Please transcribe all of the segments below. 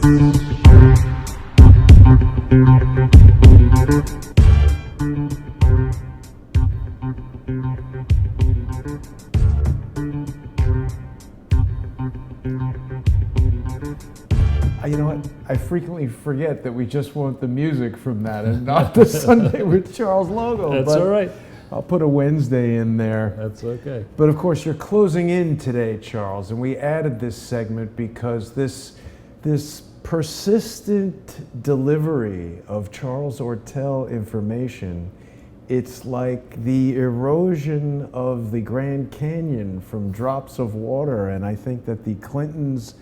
You know what? I frequently forget that we just want the music from that and not the Sunday with Charles logo. That's all right. I'll put a Wednesday in there. That's okay. But of course, you're closing in today, Charles, and we added this segment because this persistent delivery of Charles Ortel information, it's like the erosion of the Grand Canyon from drops of water, and I think that the Clintons'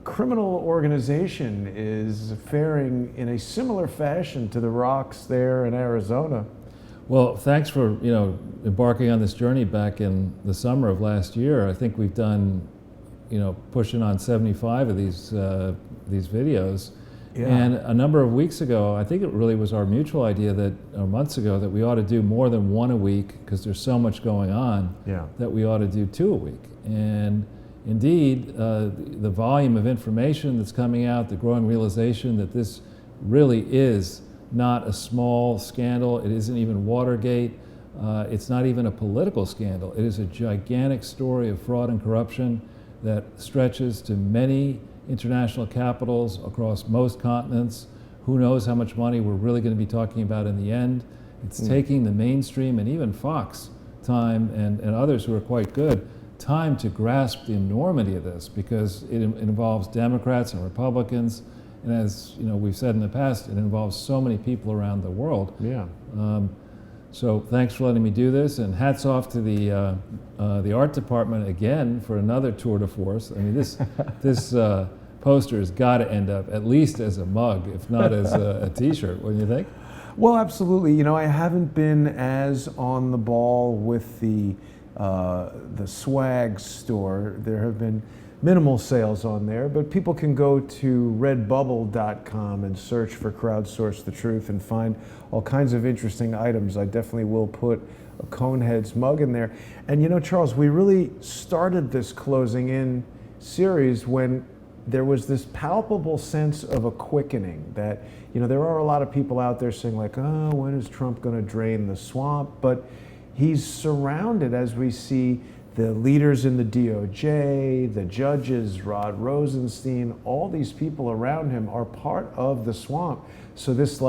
criminal organization is faring in a similar fashion to the rocks there in Arizona. Well, thanks for embarking on this journey back in the summer of last year. I think we've done pushing on 75 of these videos. Yeah. And a number of weeks ago, I think it really was our mutual idea or months ago, that we ought to do more than one a week because there's so much going on. Yeah. That we ought to do 2 a week. And indeed, the volume of information that's coming out, the growing realization that this really is not a small scandal. It isn't even Watergate. It's not even a political scandal. It is a gigantic story of fraud and corruption that stretches to many international capitals across most continents. Who knows how much money we're really going to be talking about in the end. It's taking the mainstream and even Fox time and others who are quite good time to grasp the enormity of this, because it involves Democrats and Republicans, and as we've said in the past, it involves so many people around the world. Yeah. So thanks for letting me do this, and hats off to the art department again for another tour de force. I mean, this poster has got to end up at least as a mug, if not as a T-shirt. What do you think? Well, absolutely. I haven't been as on the ball with the swag store. There have been minimal sales on there, but people can go to redbubble.com and search for Crowdsource the Truth and find all kinds of interesting items. I definitely will put a Coneheads mug in there. And Charles, we really started this closing in series when there was this palpable sense of a quickening that, there are a lot of people out there saying like, oh, when is Trump going to drain the swamp? But he's surrounded, as we see, the leaders in the DOJ, the judges, Rod Rosenstein, all these people around him are part of the swamp. So this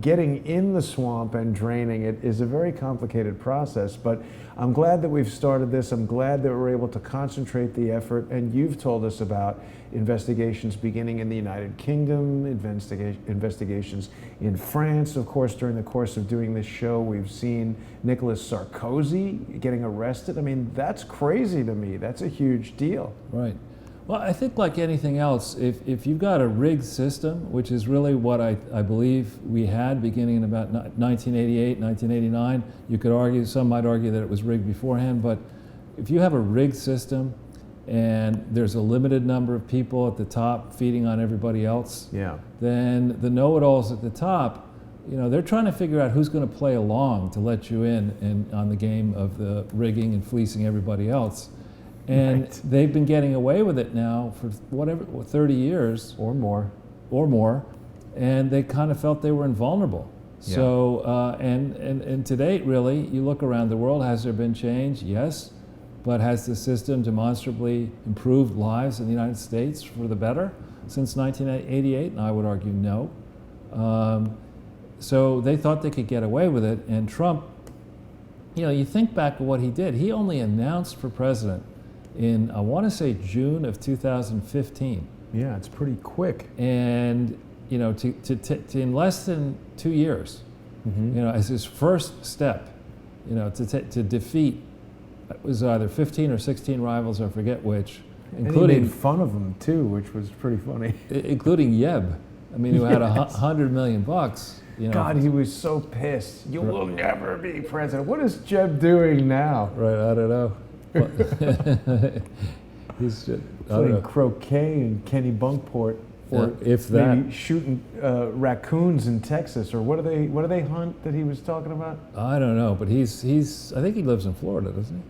getting in the swamp and draining it is a very complicated process, but I'm glad that we've started this. I'm glad that we're able to concentrate the effort, and you've told us about investigations beginning in the United Kingdom, investigations in France. Of course, during the course of doing this show, we've seen Nicolas Sarkozy getting arrested. I mean, that's crazy to me. That's a huge deal. Right. Well, I think like anything else, if you've got a rigged system, which is really what I believe we had beginning in about 1988, 1989, you could argue, some might argue that it was rigged beforehand, but if you have a rigged system and there's a limited number of people at the top feeding on everybody else, then the know-it-alls at the top, they're trying to figure out who's going to play along to let you in on the game of the rigging and fleecing everybody else. And they've been getting away with it now for 30 years. Or more. And they kind of felt they were invulnerable. Yeah. So, and to date, really, you look around the world, has there been change? Yes. But has the system demonstrably improved lives in the United States for the better since 1988? And I would argue no. So they thought they could get away with it. And Trump, you think back to what he did. He only announced for president in, I want to say, June of 2015. Yeah, it's pretty quick. And, to in less than 2 years, as his first step, to defeat, it was either 15 or 16 rivals, I forget which, including... And he made fun of them, too, which was pretty funny. Including Yeb, who had $100 million. God, he was so pissed. You will never be president. What is Jeb doing now? Right, I don't know. He's just playing croquet in Kenny Bunkport, or if that, maybe shooting raccoons in Texas, or what do they hunt that he was talking about? I don't know, but he's I think he lives in Florida, doesn't he?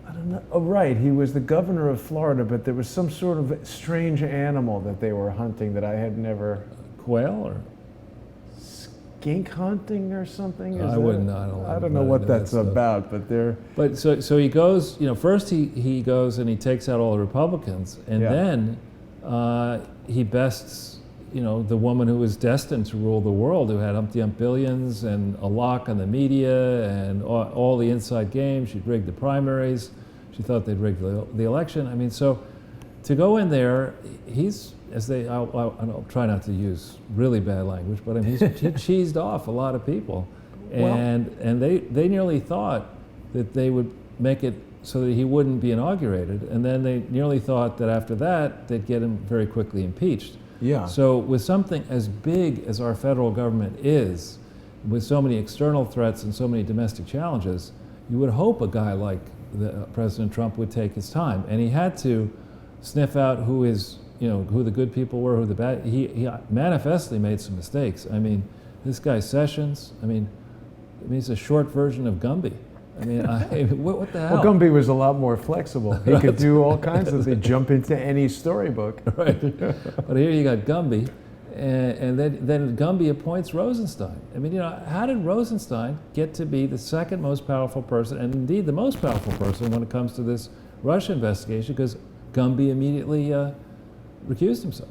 I don't know. Oh, right. He was the governor of Florida, but there was some sort of strange animal that they were hunting that I had never. Quail or? Skink hunting or something? I wouldn't know. I don't know what that's about, but they're. But so he goes, first he goes and he takes out all the Republicans, and then he bests, the woman who was destined to rule the world, who had Humpty Hump billions and a lock on the media and all the inside games. She'd rigged the primaries. She thought they'd rigged the election. I mean, so to go in there, he's, I'll try not to use really bad language, but I mean, he cheesed off a lot of people. And they nearly thought that they would make it so that he wouldn't be inaugurated. And then they nearly thought that after that, they'd get him very quickly impeached. Yeah. So with something as big as our federal government is, with so many external threats and so many domestic challenges, you would hope a guy like President Trump would take his time. And he had to sniff out who the good people were, who the bad. He manifestly made some mistakes. I mean, this guy Sessions, he's a short version of Gumby. What the hell? Well, Gumby was a lot more flexible. He could do all kinds of things, jump into any storybook. Right. But here you got Gumby, and then Gumby appoints Rosenstein. How did Rosenstein get to be the second most powerful person, and indeed the most powerful person when it comes to this Russia investigation? Because Gumby immediately recused himself.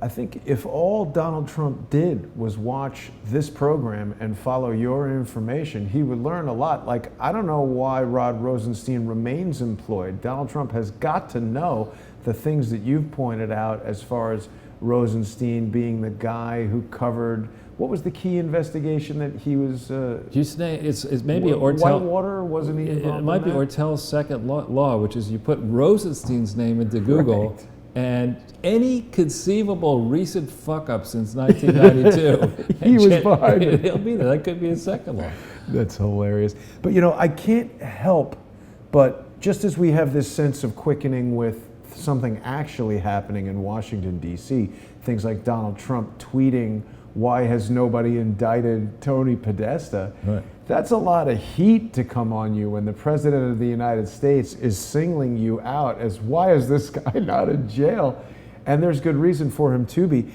I think if all Donald Trump did was watch this program and follow your information, he would learn a lot. Like, I don't know why Rod Rosenstein remains employed. Donald Trump has got to know the things that you've pointed out as far as Rosenstein being the guy who covered, what was the key investigation that he was? It's maybe Ortel. Whitewater, wasn't he involved? It might be Ortel's second law, which is you put Rosenstein's name into Google. Right. And any conceivable recent fuck-up since 1992, he was behind it. He'll be there. That could be his second law. That's hilarious. But I can't help but, just as we have this sense of quickening with something actually happening in Washington, D.C., things like Donald Trump tweeting, "Why has nobody indicted Tony Podesta?" Right. That's a lot of heat to come on you when the President of the United States is singling you out as, why is this guy not in jail? And there's good reason for him to be.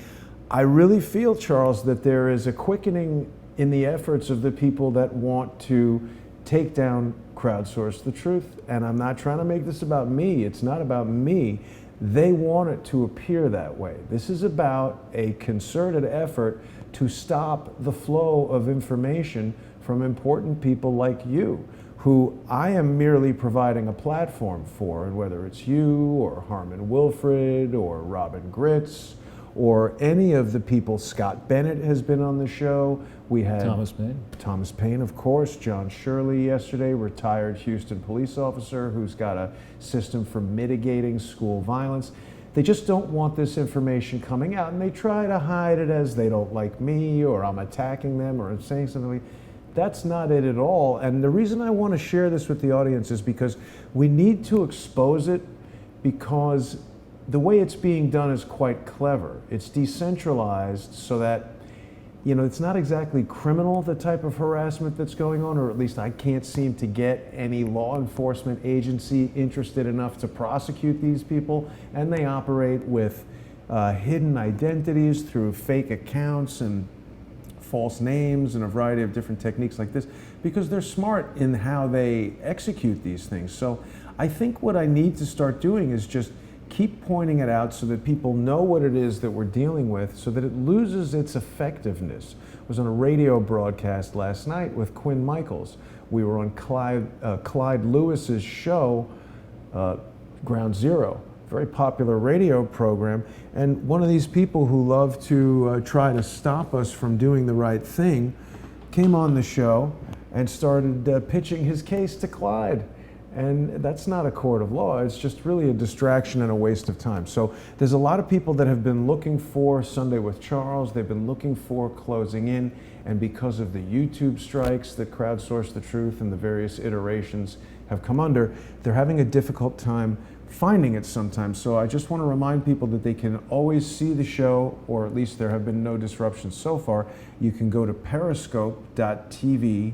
I really feel, Charles, that there is a quickening in the efforts of the people that want to take down Crowdsource the Truth. And I'm not trying to make this about me. It's not about me. They want it to appear that way. This is about a concerted effort to stop the flow of information from important people like you, who I am merely providing a platform for, and whether it's you or Harmon Wilfred or Robin Gritz or any of the people. Scott Bennett has been on the show. We had Thomas Paine, of course, John Shirley yesterday, retired Houston police officer who's got a system for mitigating school violence. They just don't want this information coming out, and they try to hide it as they don't like me, or I'm attacking them, or I'm saying something like. That's not it at all. And the reason I want to share this with the audience is because we need to expose it, because the way it's being done is quite clever. It's decentralized so that, it's not exactly criminal, the type of harassment that's going on, or at least I can't seem to get any law enforcement agency interested enough to prosecute these people. And they operate with hidden identities through fake accounts and false names and a variety of different techniques like this, because they're smart in how they execute these things. So I think what I need to start doing is just keep pointing it out so that people know what it is that we're dealing with, so that it loses its effectiveness. I was on a radio broadcast last night with Quinn Michaels. We were on Clyde Lewis's show, Ground Zero, very popular radio program, and one of these people who love to try to stop us from doing the right thing came on the show and started pitching his case to Clyde. And that's not a court of law. It's just really a distraction and a waste of time. So there's a lot of people that have been looking for Sunday with Charles. They've been looking for Closing In. And because of the YouTube strikes that Crowdsource the Truth and the various iterations have come under, they're having a difficult time finding it sometimes. So I just want to remind people that they can always see the show, or at least there have been no disruptions so far. You can go to periscope.tv/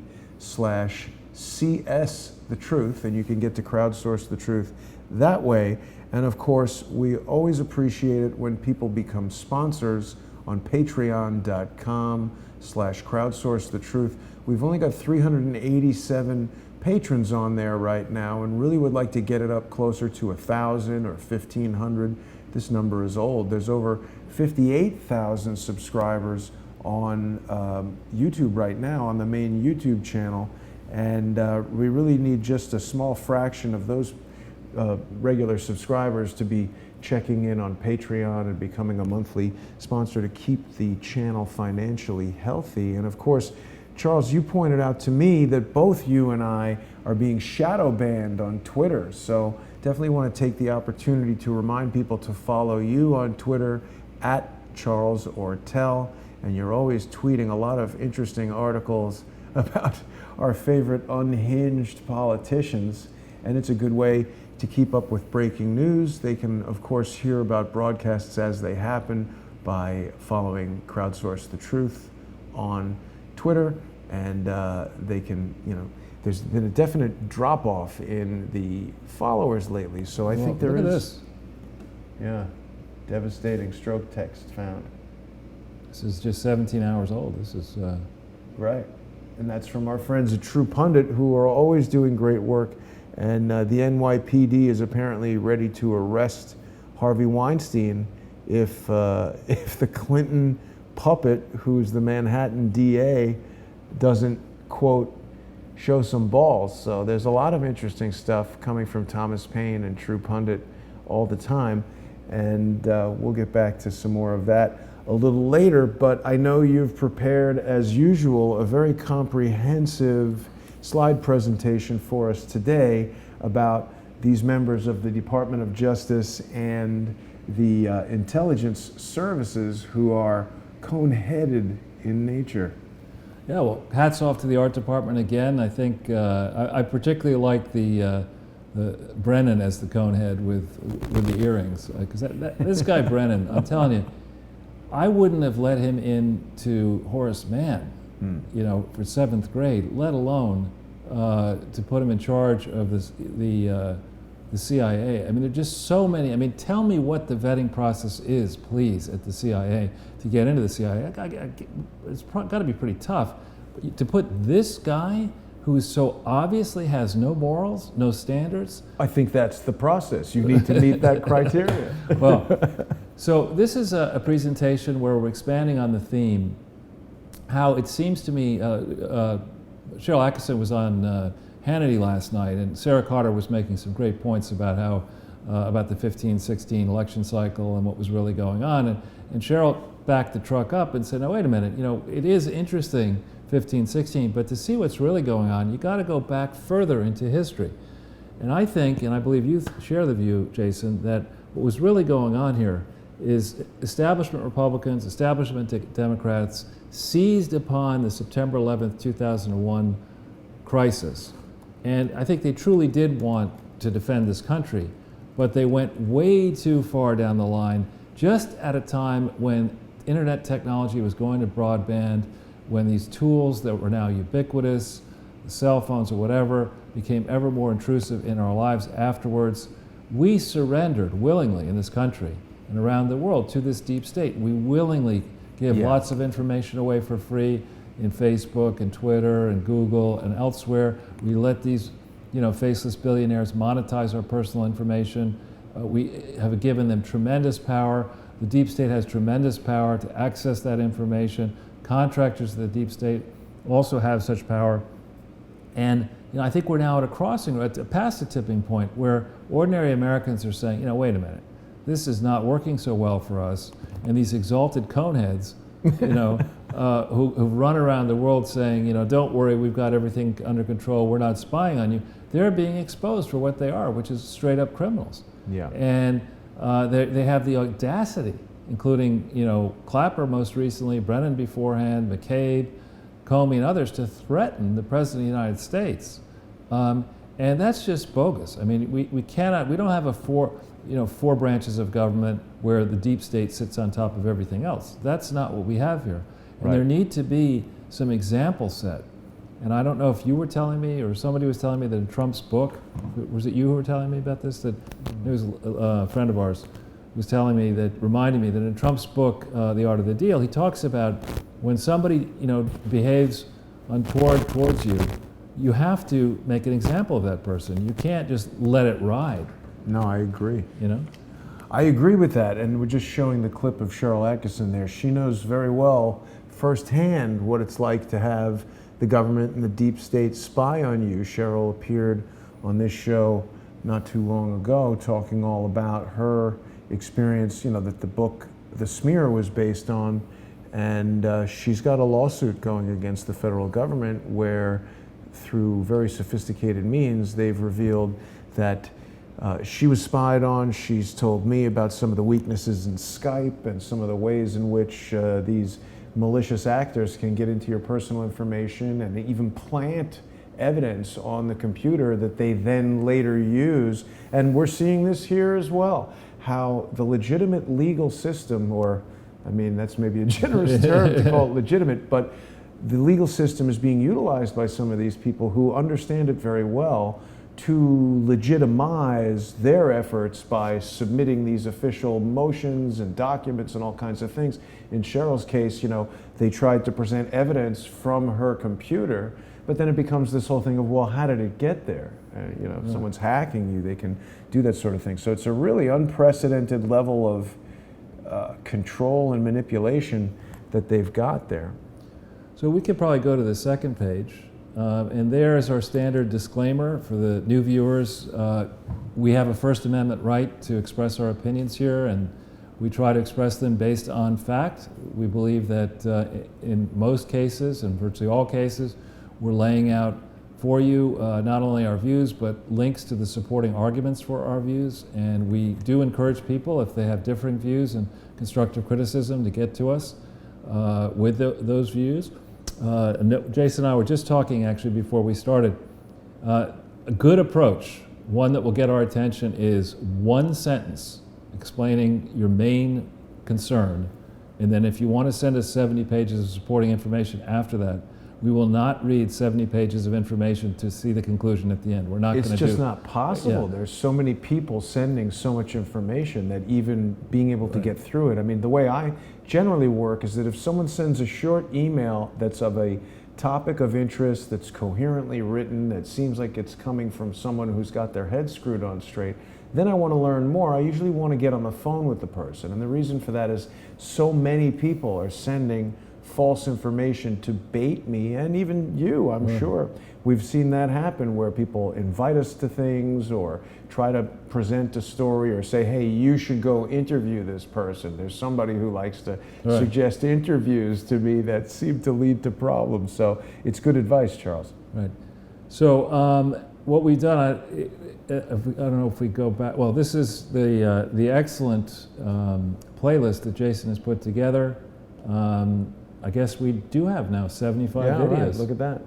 CS The Truth, and you can get to Crowdsource the Truth that way. And of course, we always appreciate it when people become sponsors on patreon.com/crowdsource the truth. We've only got 387 patrons on there right now, and really would like to get it up closer to 1,000 or 1,500. This number is old. There's over 58,000 subscribers on YouTube right now, on the main YouTube channel, and we really need just a small fraction of those regular subscribers to be checking in on Patreon and becoming a monthly sponsor to keep the channel financially healthy. And of course, Charles, you pointed out to me that both you and I are being shadow banned on Twitter. So definitely want to take the opportunity to remind people to follow you on Twitter at Charles Ortel. And you're always tweeting a lot of interesting articles about our favorite unhinged politicians. And it's a good way to keep up with breaking news. They can, of course, hear about broadcasts as they happen by following Crowdsource the Truth on Twitter, and they can, there's been a definite drop-off in the followers lately, so I think there is. Look at this. Yeah, devastating stroke text found. This is just 17 hours old. This is... Right, and that's from our friends at True Pundit, who are always doing great work, and the NYPD is apparently ready to arrest Harvey Weinstein if the Clinton puppet, who's the Manhattan DA, doesn't, quote, show some balls. So there's a lot of interesting stuff coming from Thomas Paine and True Pundit all the time, and we'll get back to some more of that a little later. But I know you've prepared, as usual, a very comprehensive slide presentation for us today about these members of the Department of Justice and the intelligence services who are cone-headed in nature. Yeah, well, hats off to the art department again. I think I particularly like the Brennan as the conehead with the earrings, because this guy Brennan, I'm telling you, I wouldn't have let him into Horace Mann, for 7th grade, let alone to put him in charge of the CIA. I mean, there are just so many. I mean, tell me what the vetting process is, please, at the CIA to get into the CIA. It's got to be pretty tough. But to put this guy, who so obviously has no morals, no standards. I think that's the process. You need to meet that criteria. Well, so this is a presentation where we're expanding on the theme, how it seems to me, Cheryl Atkinson was on Hannity last night, and Sarah Carter was making some great points about how about the 15-16 election cycle and what was really going on, and Cheryl backed the truck up and said, "No, wait a minute. It is interesting 15-16, but to see what's really going on, you got to go back further into history." And I think, and I believe you share the view, Jason, that what was really going on here is establishment Republicans, establishment Democrats seized upon the September 11th, 2001 crisis. And I think they truly did want to defend this country, but they went way too far down the line, just at a time when internet technology was going to broadband, when these tools that were now ubiquitous, the cell phones or whatever, became ever more intrusive in our lives afterwards. We surrendered willingly in this country and around the world to this deep state. We willingly give lots of information away for free in Facebook and Twitter and Google and elsewhere. We let these, faceless billionaires monetize our personal information. We have given them tremendous power. The deep state has tremendous power to access that information. Contractors of the deep state also have such power. And I think we're now at a crossing, past a tipping point, where ordinary Americans are saying, wait a minute, this is not working so well for us. And these exalted coneheads, who run around the world saying, don't worry, we've got everything under control, we're not spying on you, they're being exposed for what they are, which is straight up criminals. Yeah. And they have the audacity, including, Clapper most recently, Brennan beforehand, McCabe, Comey and others, to threaten the President of the United States. And that's just bogus. I mean, we don't have four branches of government where the deep state sits on top of everything else. That's not what we have here. And there need to be some example set And I don't know if you were telling me or somebody was telling me that in Trump's book, was it you who were telling me about this? That it was a friend of ours was telling me that, reminding me that in Trump's book, The Art of the Deal, he talks about when somebody, behaves untoward towards you, you have to make an example of that person. You can't just let it ride. No, I agree. I agree with that, and we're just showing the clip of Cheryl Atkinson there. She knows very well firsthand what it's like to have the government and the deep state spy on you. Cheryl appeared on this show not too long ago talking all about her experience, that the book The Smear was based on, and she's got a lawsuit going against the federal government where, through very sophisticated means, they've revealed that she was spied on. She's told me about some of the weaknesses in Skype and some of the ways in which these malicious actors can get into your personal information and even plant evidence on the computer that they then later use. And we're seeing this here as well, how the legitimate legal system, or that's maybe a generous term to call it legitimate, but the legal system is being utilized by some of these people who understand it very well to legitimize their efforts by submitting these official motions and documents and all kinds of things. In Cheryl's case, they tried to present evidence from her computer, but then it becomes this whole thing of, well, how did it get there? If someone's hacking you, they can do that sort of thing. So it's a really unprecedented level of control and manipulation that they've got there. So we could probably go to the second page. And there is our standard disclaimer for the new viewers. We have a First Amendment right to express our opinions here, and we try to express them based on fact. We believe that in most cases, in virtually all cases, we're laying out for you not only our views, but links to the supporting arguments for our views. And we do encourage people, if they have differing views and constructive criticism, to get to us with those views. Jason and I were just talking actually before we started. A good approach, one that will get our attention, is one sentence explaining your main concern, and then if you want to send us 70 pages of supporting information after that, we will not read 70 pages of information to see the conclusion at the end. We're not going to do it. It's just not possible. Yeah. There's so many people sending so much information that even being able to get through it. The way I generally work is that if someone sends a short email that's of a topic of interest, that's coherently written, that seems like it's coming from someone who's got their head screwed on straight, then I want to learn more. I usually want to get on the phone with the person. And the reason for that is so many people are sending false information to bait me, and even you, I'm sure. We've seen that happen where people invite us to things or try to present a story or say, hey, you should go interview this person. There's somebody who likes to suggest interviews to me that seem to lead to problems. So it's good advice, Charles. Right. So what we've done, I don't know if we go back, well, this is the excellent playlist that Jason has put together. I guess we do have now 75 videos. Right. Look at that.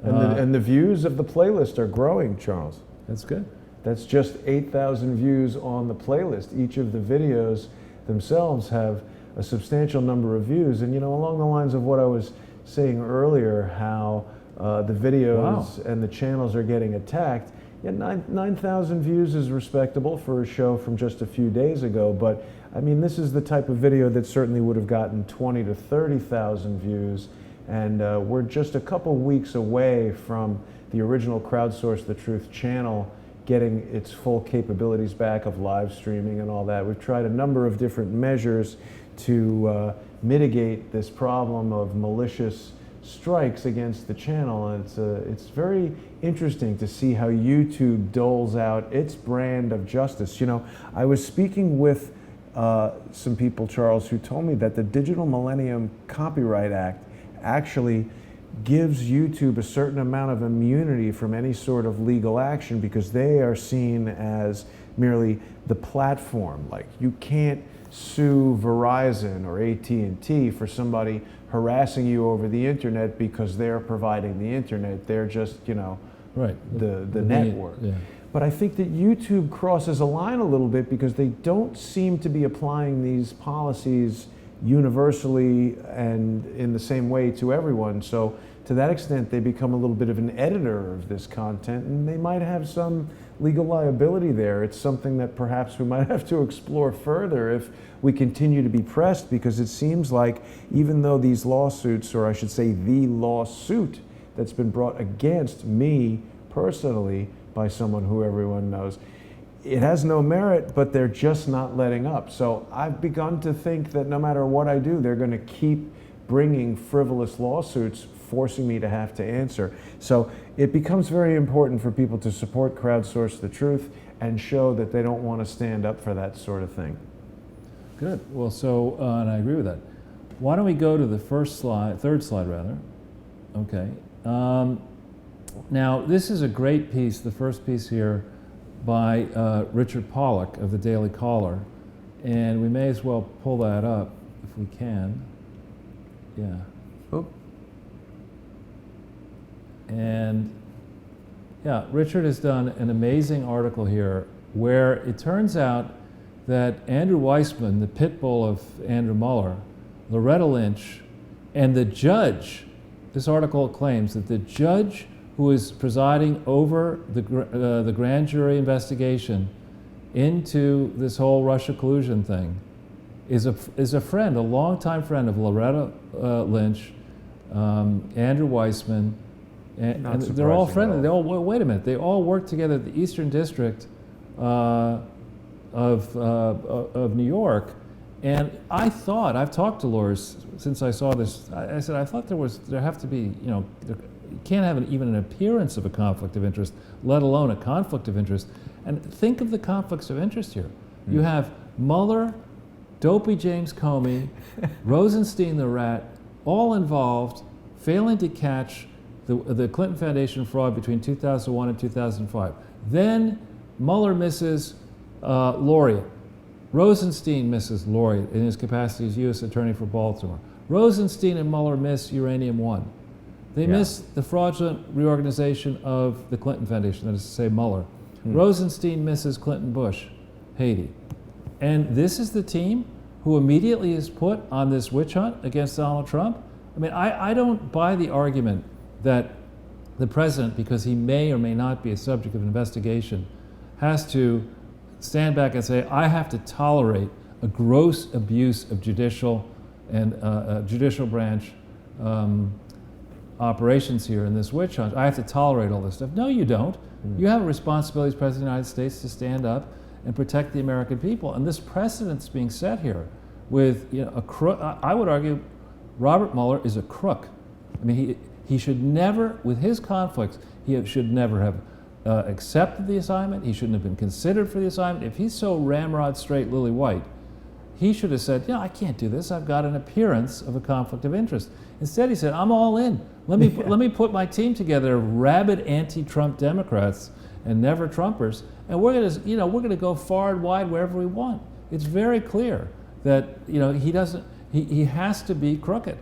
And the views of the playlist are growing, Charles. That's good. That's just 8,000 views on the playlist. Each of the videos themselves have a substantial number of views. And along the lines of what I was saying earlier, how the videos and the channels are getting attacked, 9,000 views is respectable for a show from just a few days ago, but this is the type of video that certainly would have gotten 20 to 30,000 views, and we're just a couple weeks away from the original Crowdsource the Truth channel getting its full capabilities back of live streaming and all that. We've tried a number of different measures to mitigate this problem of malicious strikes against the channel, and it's very interesting to see how YouTube doles out its brand of justice. I was speaking with some people, Charles, who told me that the Digital Millennium Copyright Act actually gives YouTube a certain amount of immunity from any sort of legal action because they are seen as merely the platform. Like, you can't sue Verizon or AT&T for somebody harassing you over the internet because they're providing the internet. They're just, the network. Yeah. But I think that YouTube crosses a line a little bit because they don't seem to be applying these policies universally and in the same way to everyone. So to that extent, they become a little bit of an editor of this content, and they might have some legal liability there. It's something that perhaps we might have to explore further if we continue to be pressed, because it seems like even though these lawsuits, or I should say the lawsuit that's been brought against me personally by someone who everyone knows, it has no merit, but they're just not letting up. So I've begun to think that no matter what I do, they're going to keep bringing frivolous lawsuits, forcing me to have to answer. So it becomes very important for people to support Crowdsource the Truth and show that they don't want to stand up for that sort of thing. Good. Well, so, and I agree with that. Why don't we go to the third slide rather. Okay. Now, this is a great piece, the first piece here, by Richard Pollack of the Daily Caller, and we may as well pull that up if we can. Yeah. Oh. And yeah, Richard has done an amazing article here where it turns out that Andrew Weissman, the pit bull of Andrew Mueller, Loretta Lynch, and the judge, this article claims that the judge who is presiding over the grand jury investigation into this whole Russia collusion thing is a friend, a longtime friend of Loretta Lynch, Andrew Weissman, and they're all friendly. They all, wait a minute, they all work together at the Eastern District of New York. And I thought, I've talked to lawyers since I saw this, I said, I thought there have to be, you know, you can't have even an appearance of a conflict of interest, let alone a conflict of interest. And think of the conflicts of interest here. You have Mueller, Dopey James Comey, Rosenstein the rat, all involved, failing to catch the Clinton Foundation fraud between 2001 and 2005. Then Mueller misses Laureate. Rosenstein misses Laureate in his capacity as U.S. Attorney for Baltimore. Rosenstein and Mueller miss Uranium One. They miss the fraudulent reorganization of the Clinton Foundation, that is to say Mueller. Rosenstein misses Clinton Bush, Haiti. And this is the team who immediately is put on this witch hunt against Donald Trump. I mean, I don't buy the argument that the president, because he may or may not be a subject of investigation, has to stand back and say, I have to tolerate a gross abuse of judicial and judicial branch operations here in this witch hunt. I have to tolerate all this stuff. No, you don't. You have a responsibility as President of the United States to stand up and protect the American people. And this precedent's being set here with, you know, a crook. I would argue Robert Mueller is a crook. I mean, he should never, with his conflicts, he should never have accepted the assignment. He shouldn't have been considered for the assignment. If he's so ramrod straight lily white, he should have said, I can't do this. I've got an appearance of a conflict of interest. Instead, he said, I'm all in. Let me put my team together of rabid anti-Trump Democrats and never Trumpers, and we're gonna go far and wide wherever we want. It's very clear that he has to be crooked.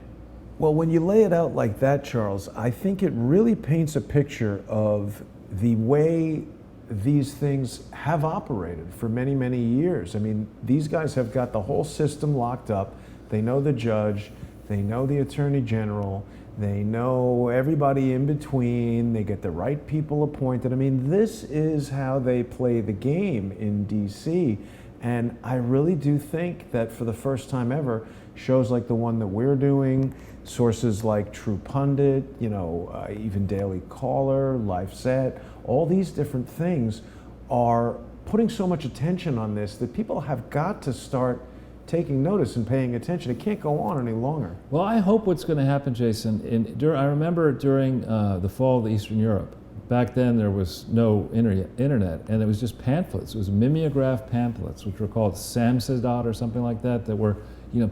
Well, when you lay it out like that, Charles, I think it really paints a picture of the way these things have operated for many, many years. I mean, these guys have got the whole system locked up. They know the judge, they know the attorney general, they know everybody in between, they get the right people appointed. I mean, this is how they play the game in DC. And I really do think that for the first time ever, shows like the one that we're doing, sources like True Pundit, even Daily Caller, LifeSet, all these different things are putting so much attention on this that people have got to start taking notice and paying attention. It can't go on any longer. Well, I hope what's going to happen, Jason, I remember during the fall of Eastern Europe, back then there was no internet, and it was just pamphlets. It was mimeograph pamphlets, which were called Samsudot or something like that, that were,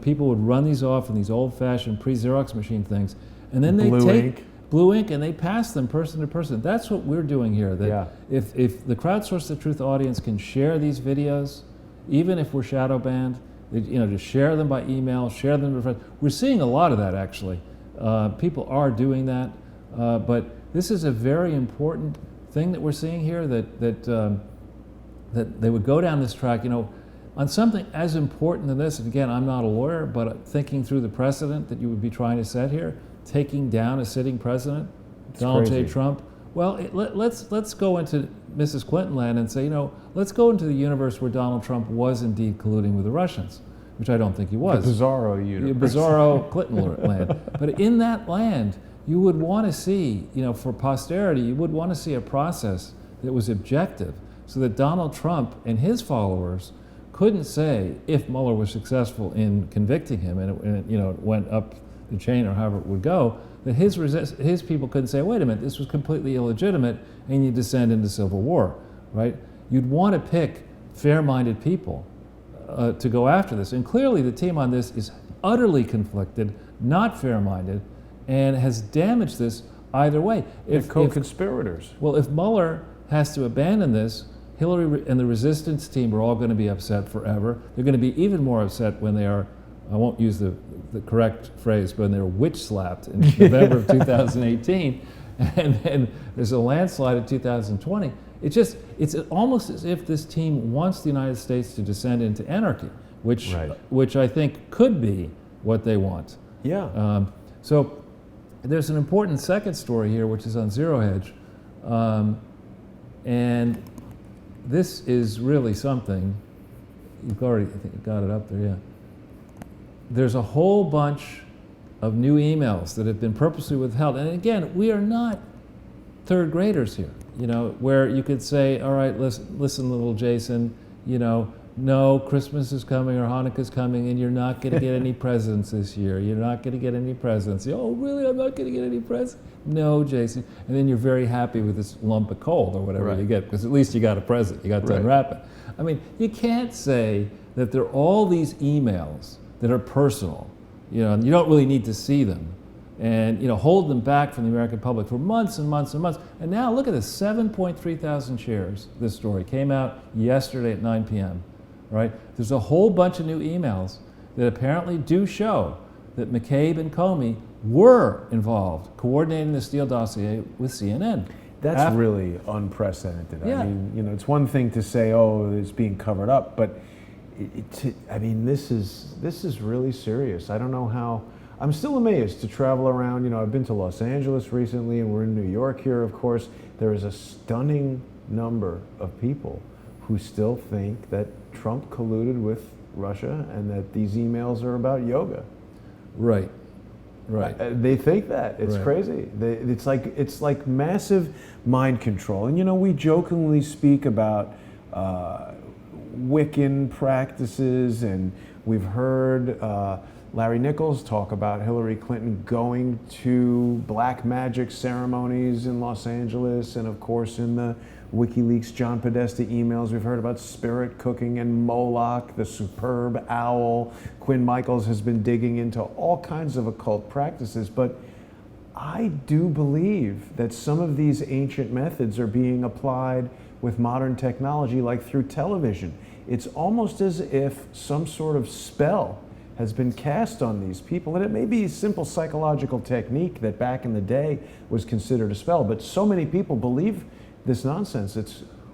people would run these off in these old-fashioned pre-Xerox machine things, and then they take blue ink and they pass them person to person. That's what we're doing here. That if the Crowdsource the Truth audience can share these videos, even if we're shadow banned, to share them by email, share them to friends. We're seeing a lot of that, actually. People are doing that, but this is a very important thing that we're seeing here, that they would go down this track, on something as important than this. And again, I'm not a lawyer, but thinking through the precedent that you would be trying to set here, taking down a sitting president, It's Donald J. crazy. Trump. Well, let's go into Mrs. Clinton land and say, you know, let's go into the universe where Donald Trump was indeed colluding with the Russians, which I don't think he was. The bizarro universe. Bizarro Clinton land. But in that land, you would want to see, you know, for posterity, you would want to see a process that was objective, so that Donald Trump and his followers couldn't say, if Mueller was successful in convicting him, and it, you know, it went up the chain or however it would go, that his people couldn't say, wait a minute, this was completely illegitimate, and you descend into civil war, right? You'd want to pick fair-minded people to go after this. And clearly the team on this is utterly conflicted, not fair-minded, and has damaged this either way. If co-conspirators. Well, if Mueller has to abandon this, Hillary and the resistance team are all going to be upset forever. They're going to be even more upset when they are, I won't use the correct phrase, but when they're witch-slapped in November of 2018, and then there's a landslide in 2020. It's almost as if this team wants the United States to descend into anarchy, which I think could be what they want. Yeah. So there's an important second story here, which is on Zero Hedge, and this is really something. You've already, I think, got it up there, yeah. There's a whole bunch of new emails that have been purposely withheld. And again, we are not third graders here, you know, where you could say, all right, listen, little Jason, you know, no, Christmas is coming or Hanukkah's coming and you're not going to get any presents this year. You're not going to get any presents. Oh, really? I'm not going to get any presents? No, Jason. And then you're very happy with this lump of coal or whatever you get, because at least you got a present. You got to unwrap it. I mean, you can't say that there are all these emails that are personal, you know, and you don't really need to see them, and, you know, hold them back from the American public for months and months and months. And now look at this, 7.3 thousand shares. This story came out yesterday at 9 p.m., right? There's a whole bunch of new emails that apparently do show that McCabe and Comey were involved, coordinating the Steele dossier with CNN. That's really unprecedented. Yeah. I mean, you know, it's one thing to say, oh, it's being covered up, but I mean, this is really serious. I don't know how. I'm still amazed to travel around. You know, I've been to Los Angeles recently, and we're in New York here, of course. There is a stunning number of people who still think that Trump colluded with Russia and that these emails are about yoga. Right. They think that. It's crazy. It's like massive mind control. And you know, we jokingly speak about Wiccan practices, and we've heard Larry Nichols talk about Hillary Clinton going to black magic ceremonies in Los Angeles, and of course in the WikiLeaks John Podesta emails we've heard about spirit cooking and Moloch, the superb owl. Quinn Michaels has been digging into all kinds of occult practices, but I do believe that some of these ancient methods are being applied with modern technology, like through television. It's almost as if some sort of spell has been cast on these people, and it may be a simple psychological technique that back in the day was considered a spell, but so many people believe this nonsense.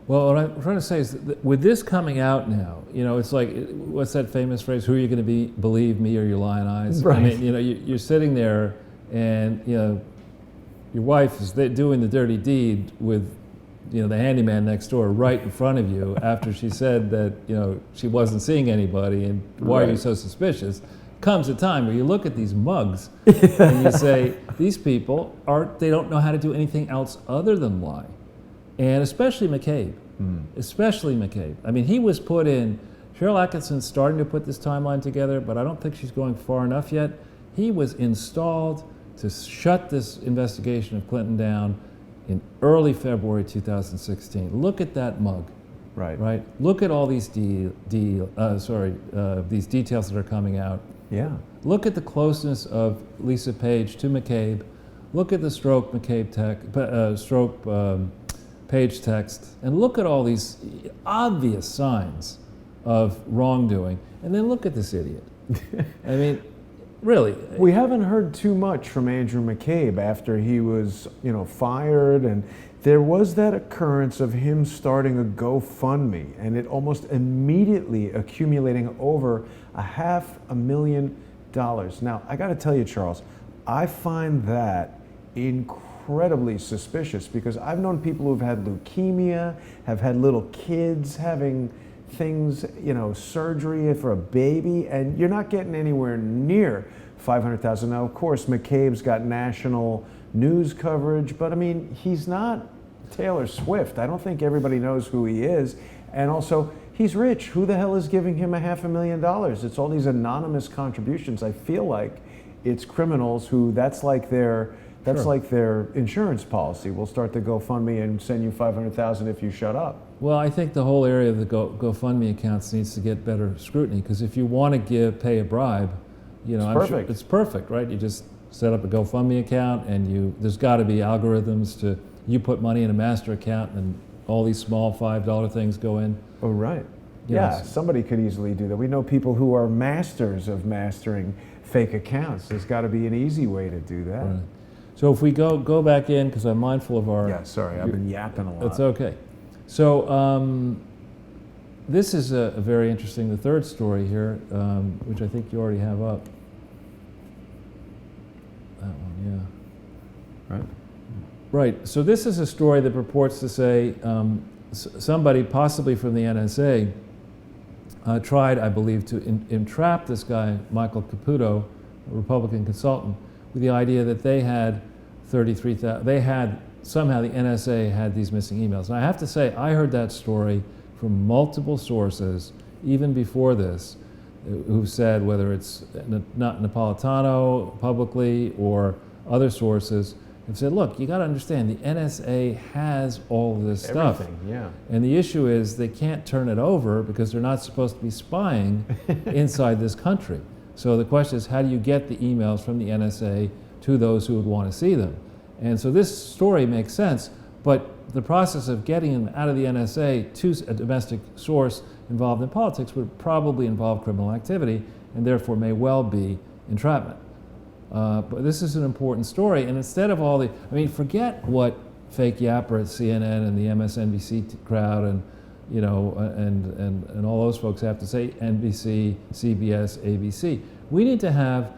Well, what I'm trying to say is that with this coming out now, you know, it's like, what's that famous phrase? Who are you going to believe, me or your lying eyes? Right. I mean, you know, you're sitting there, and you know, your wife is doing the dirty deed with, you know, the handyman next door right in front of you after she said that, you know, she wasn't seeing anybody, and why are you so suspicious? Comes a time where you look at these mugs and you say, these people they don't know how to do anything else other than lie. And especially McCabe, especially McCabe. I mean, he was put in, Cheryl Atkinson's starting to put this timeline together, but I don't think she's going far enough yet. He was installed to shut this investigation of Clinton down in early February 2016. Look at that mug. Right. Look at all these these details that are coming out. Yeah. Look at the closeness of Lisa Page to McCabe. Look at the Stroke Page text, and look at all these obvious signs of wrongdoing, and then look at this idiot. I mean, really. We haven't heard too much from Andrew McCabe after he was, you know, fired, and there was that occurrence of him starting a GoFundMe, and it almost immediately accumulating over $500,000. Now, I got to tell you, Charles, I find that incredibly suspicious because I've known people who've had leukemia, have had little kids having things, surgery for a baby, and you're not getting anywhere near 500,000. Now, of course, McCabe's got national news coverage, but I mean, he's not Taylor Swift. I don't think everybody knows who he is. And also, he's rich. Who the hell is giving him $500,000? It's all these anonymous contributions. I feel like it's criminals who that's like their insurance policy. We'll start the GoFundMe and send you $500,000 if you shut up. Well, I think the whole area of the GoFundMe accounts needs to get better scrutiny, because if you want to pay a bribe, it's perfect, right? You just set up a GoFundMe account, and there's got to be algorithms you put money in a master account, and all these small $5 things go in. Oh, right. Yeah, somebody could easily do that. We know people who are masters of mastering fake accounts. There's got to be an easy way to do that. Right. So if we go back in, because I'm mindful of our... Yeah, sorry, I've been yapping a lot. It's okay. So this is a very interesting, the third story here, which I think you already have up. That one, yeah. Right. Right, so this is a story that purports to say somebody, possibly from the NSA, tried, I believe, to entrap this guy, Michael Caputo, a Republican consultant, with the idea that they had 33,000, somehow the NSA had these missing emails. And I have to say, I heard that story from multiple sources, even before this, who said, whether it's not Napolitano publicly or other sources, have said, look, you got to understand, the NSA has all of this stuff. Everything, yeah. And the issue is they can't turn it over because they're not supposed to be spying inside this country. So the question is, how do you get the emails from the NSA to those who would want to see them? And so this story makes sense, but the process of getting them out of the NSA to a domestic source involved in politics would probably involve criminal activity, and therefore may well be entrapment. But this is an important story, and instead of all forget what fake yapper at CNN and the MSNBC crowd and and all those folks have to say, NBC, CBS, ABC. We need to have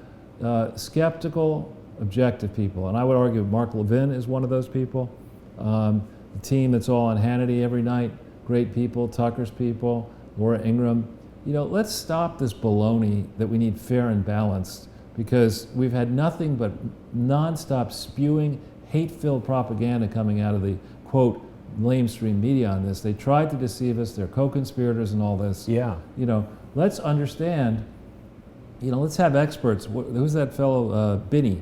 skeptical, objective people, and I would argue Mark Levin is one of those people. The team that's all on Hannity every night, great people, Tucker's people, Laura Ingraham. Let's stop this baloney that we need fair and balanced, because we've had nothing but nonstop spewing, hate-filled propaganda coming out of the, quote, lamestream media on this. They tried to deceive us, they're co-conspirators and all this. Yeah. Let's understand, let's have experts. Who's that fellow, Binney,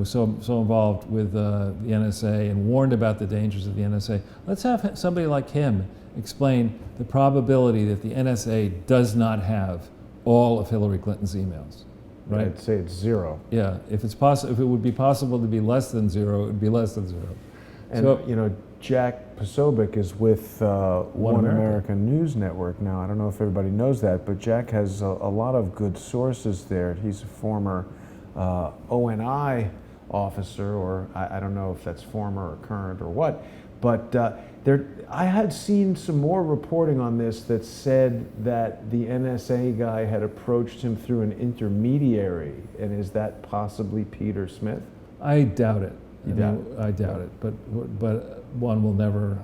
so involved with the NSA and warned about the dangers of the NSA. Let's have somebody like him explain the probability that the NSA does not have all of Hillary Clinton's emails. Right? I'd say it's zero. Yeah, if it would be possible to be less than zero, it would be less than zero. And so, Jack Posobiec is with One American News Network now. I don't know if everybody knows that, but Jack has a lot of good sources there. He's a former ONI officer, or I don't know if that's former or current or what, but I had seen some more reporting on this that said that the NSA guy had approached him through an intermediary, and is that possibly Peter Smith? I doubt it. I doubt it, but one will never.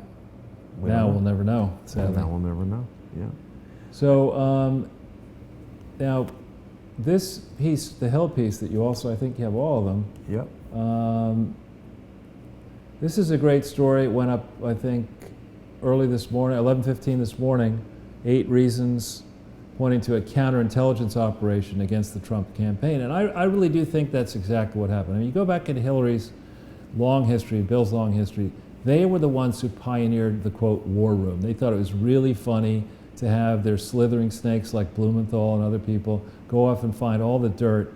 We'll never know. Sadly. Now we'll never know. Yeah. So now this piece, the Hill piece that you also, I think you have all of them. Yep. This is a great story. It went up, I think, early this morning, 11:15 this morning. 8 reasons pointing to a counterintelligence operation against the Trump campaign. And I really do think that's exactly what happened. I mean, you go back into Hillary's long history, Bill's long history, they were the ones who pioneered the, quote, war room. They thought it was really funny to have their slithering snakes like Blumenthal and other people go off and find all the dirt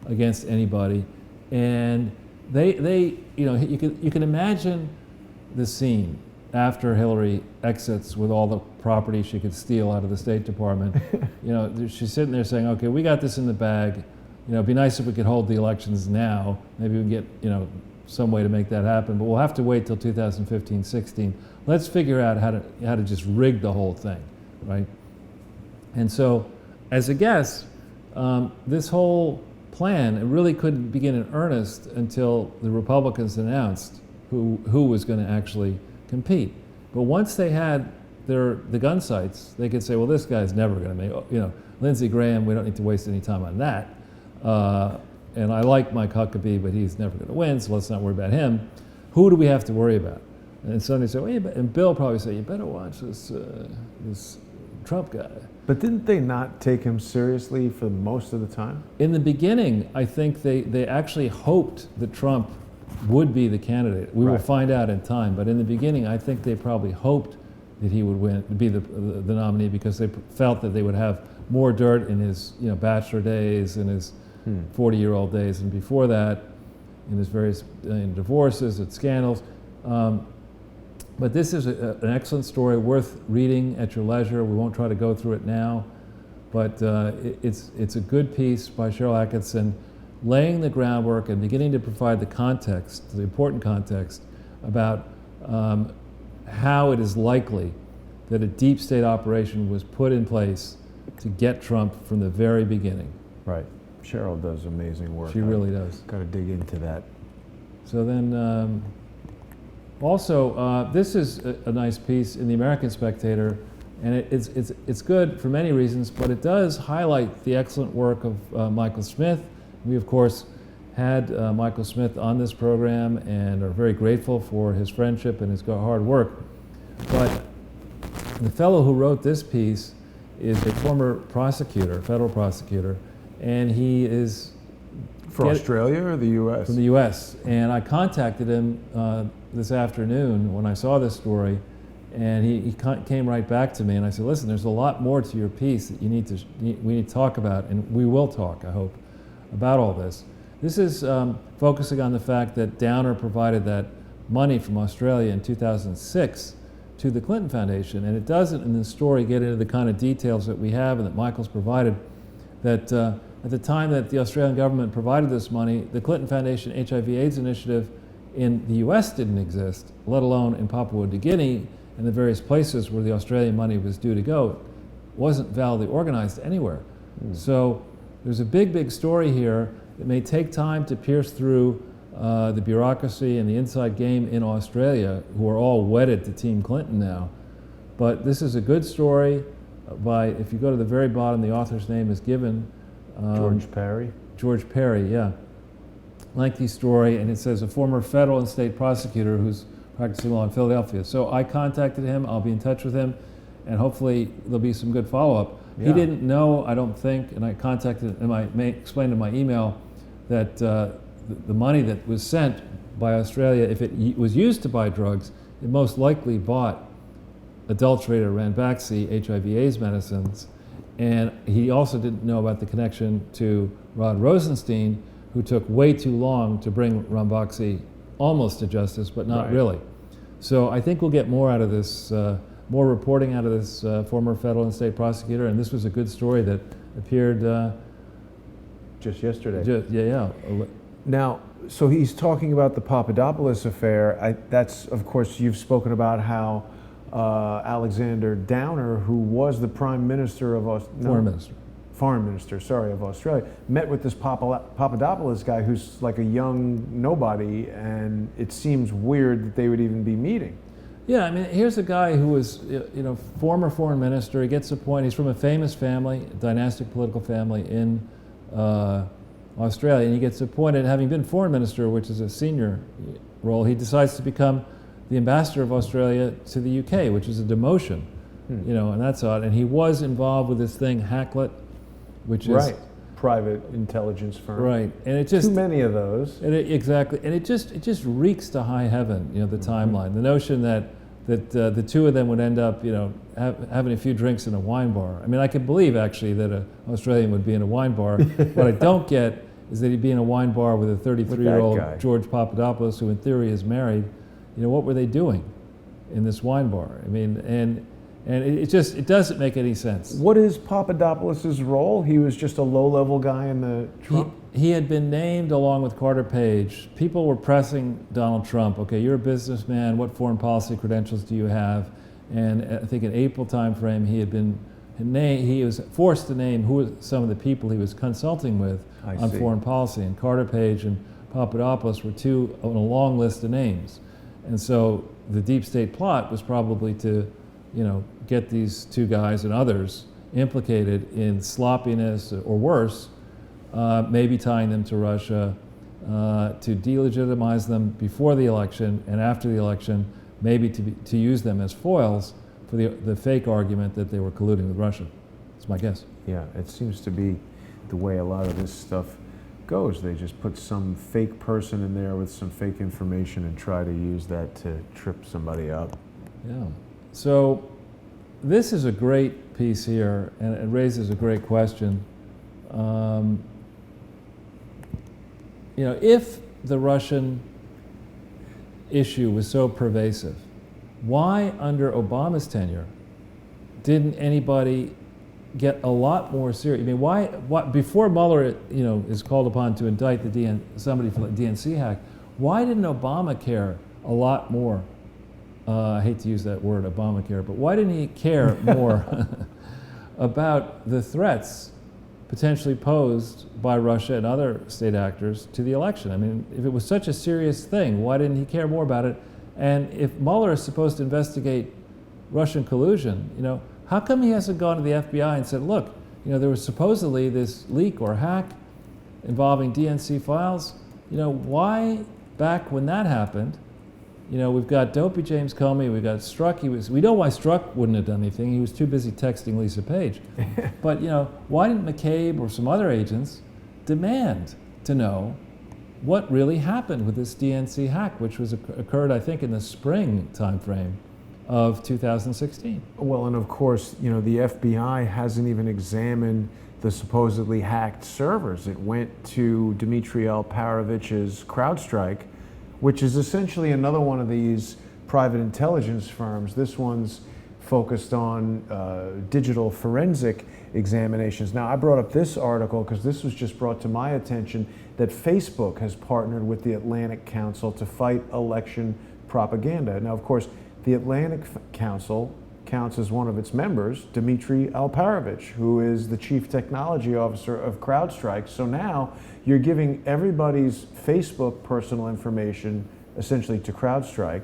against anybody. And you can imagine the scene after Hillary exits with all the property she could steal out of the State Department. She's sitting there saying, okay, we got this in the bag. It'd be nice if we could hold the elections now. Maybe we can get, some way to make that happen, but we'll have to wait till 2015-16. Let's figure out how to just rig the whole thing, right? And so, as a guess, this whole plan. It really couldn't begin in earnest until the Republicans announced who was going to actually compete. But once they had the gun sights, they could say, well, this guy's never going to make, Lindsey Graham, we don't need to waste any time on that. And I like Mike Huckabee, but he's never going to win, so let's not worry about him. Who do we have to worry about? And somebody said, well, and Bill probably said, you better watch this Trump guy. But didn't they not take him seriously for most of the time? In the beginning, I think they actually hoped that Trump would be the candidate. We will find out in time, but in the beginning, I think they probably hoped that he would be the nominee because they felt that they would have more dirt in his bachelor days and his 40-year-old days, and before that, in his various divorces and scandals. But this is an excellent story, worth reading at your leisure. We won't try to go through it now, but it's a good piece by Cheryl Atkinson, laying the groundwork and beginning to provide the context, the important context, about how it is likely that a deep state operation was put in place to get Trump from the very beginning. Right. Cheryl does amazing work. She really does. Got to dig into that. So then, also, this is a nice piece in the American Spectator, and it's good for many reasons, but it does highlight the excellent work of Michael Smith. We, of course, had Michael Smith on this program and are very grateful for his friendship and his hard work. But the fellow who wrote this piece is a former prosecutor, federal prosecutor, and he is for Australia or the U.S.? From the U.S. And I contacted him this afternoon when I saw this story, and he came right back to me, and I said, listen, there's a lot more to your piece that we need to talk about, and we will talk, I hope, about all this. This is focusing on the fact that Downer provided that money from Australia in 2006 to the Clinton Foundation, and it doesn't in this story get into the kind of details that we have and that Michael's provided, that at the time that the Australian government provided this money, the Clinton Foundation HIV/AIDS initiative in the US didn't exist, let alone in Papua New Guinea and the various places where the Australian money was due to go. It wasn't validly organized anywhere. So there's a big story here. It may take time to pierce through the bureaucracy and the inside game in Australia, who are all wedded to Team Clinton now. But this is a good story by, if you go to the very bottom, the author's name is given. George Perry? George Perry, yeah. Lengthy story, and it says a former federal and state prosecutor who's practicing law in Philadelphia. So I contacted him, I'll be in touch with him, and hopefully there'll be some good follow-up. Yeah. He didn't know, I don't think, and I contacted him, I explained in my email that the money that was sent by Australia, if it was used to buy drugs, it most likely bought adulterated Ranbaxy HIV/AIDS medicines. And he also didn't know about the connection to Rod Rosenstein, who took way too long to bring Ranbaxy almost to justice, but not really. So I think we'll get more out of this, more reporting out of this former federal and state prosecutor, and this was a good story that appeared just yesterday. Yeah. Now, so he's talking about the Papadopoulos affair. That's, of course, you've spoken about how Alexander Downer, who was the Prime Minister of Foreign Minister, sorry, of Australia, met with this Papadopoulos guy who's like a young nobody, and it seems weird that they would even be meeting. Yeah, I mean, here's a guy who was, former foreign minister. He gets appointed. He's from a famous family, a dynastic political family in Australia, and he gets appointed, having been foreign minister, which is a senior role. He decides to become the ambassador of Australia to the UK, which is a demotion, and that's odd. And he was involved with this thing, Hacklet, which is private intelligence firm. Right, and it just too many of those. Exactly, and it just reeks to high heaven. The timeline, the notion that the two of them would end up, having a few drinks in a wine bar. I mean, I could believe actually that an Australian would be in a wine bar. What I don't get is that he'd be in a wine bar with a 33-year-old George Papadopoulos, who in theory is married. What were they doing in this wine bar? I mean, and it doesn't make any sense. What is Papadopoulos' role? He was just a low-level guy in the Trump? He had been named along with Carter Page. People were pressing Donald Trump, okay, you're a businessman, what foreign policy credentials do you have? And I think in April timeframe, he had been he was forced to name who were some of the people he was consulting with on foreign policy, and Carter Page and Papadopoulos were two on a long list of names. And so the deep state plot was probably to, get these two guys and others implicated in sloppiness or worse, maybe tying them to Russia, to delegitimize them before the election and after the election, maybe to use them as foils for the fake argument that they were colluding with Russia. That's my guess. Yeah, it seems to be the way a lot of this stuff goes. They just put some fake person in there with some fake information and try to use that to trip somebody up. Yeah. So this is a great piece here, and it raises a great question. If the Russian issue was so pervasive, why under Obama's tenure didn't anybody get a lot more serious? I mean, why before Mueller, is called upon to indict somebody for the DNC hack, why didn't Obama care a lot more? I hate to use that word, Obamacare, but why didn't he care more about the threats potentially posed by Russia and other state actors to the election? I mean, if it was such a serious thing, why didn't he care more about it? And if Mueller is supposed to investigate Russian collusion, how come he hasn't gone to the FBI and said, look, there was supposedly this leak or hack involving DNC files. Why back when that happened, we've got Dopey James Comey, we've got Strzok. We know why Strzok wouldn't have done anything. He was too busy texting Lisa Page. But, why didn't McCabe or some other agents demand to know what really happened with this DNC hack, which occurred, I think, in the spring timeframe of 2016? Well, and of course, the FBI hasn't even examined the supposedly hacked servers. It went to Dmitry Alperovich's CrowdStrike, which is essentially another one of these private intelligence firms. This one's focused on digital forensic examinations. Now, I brought up this article because this was just brought to my attention that Facebook has partnered with the Atlantic Council to fight election propaganda. Now, of course, the Atlantic Council counts as one of its members Dmitry Alperovich, who is the chief technology officer of CrowdStrike. So now you're giving everybody's Facebook personal information essentially to CrowdStrike,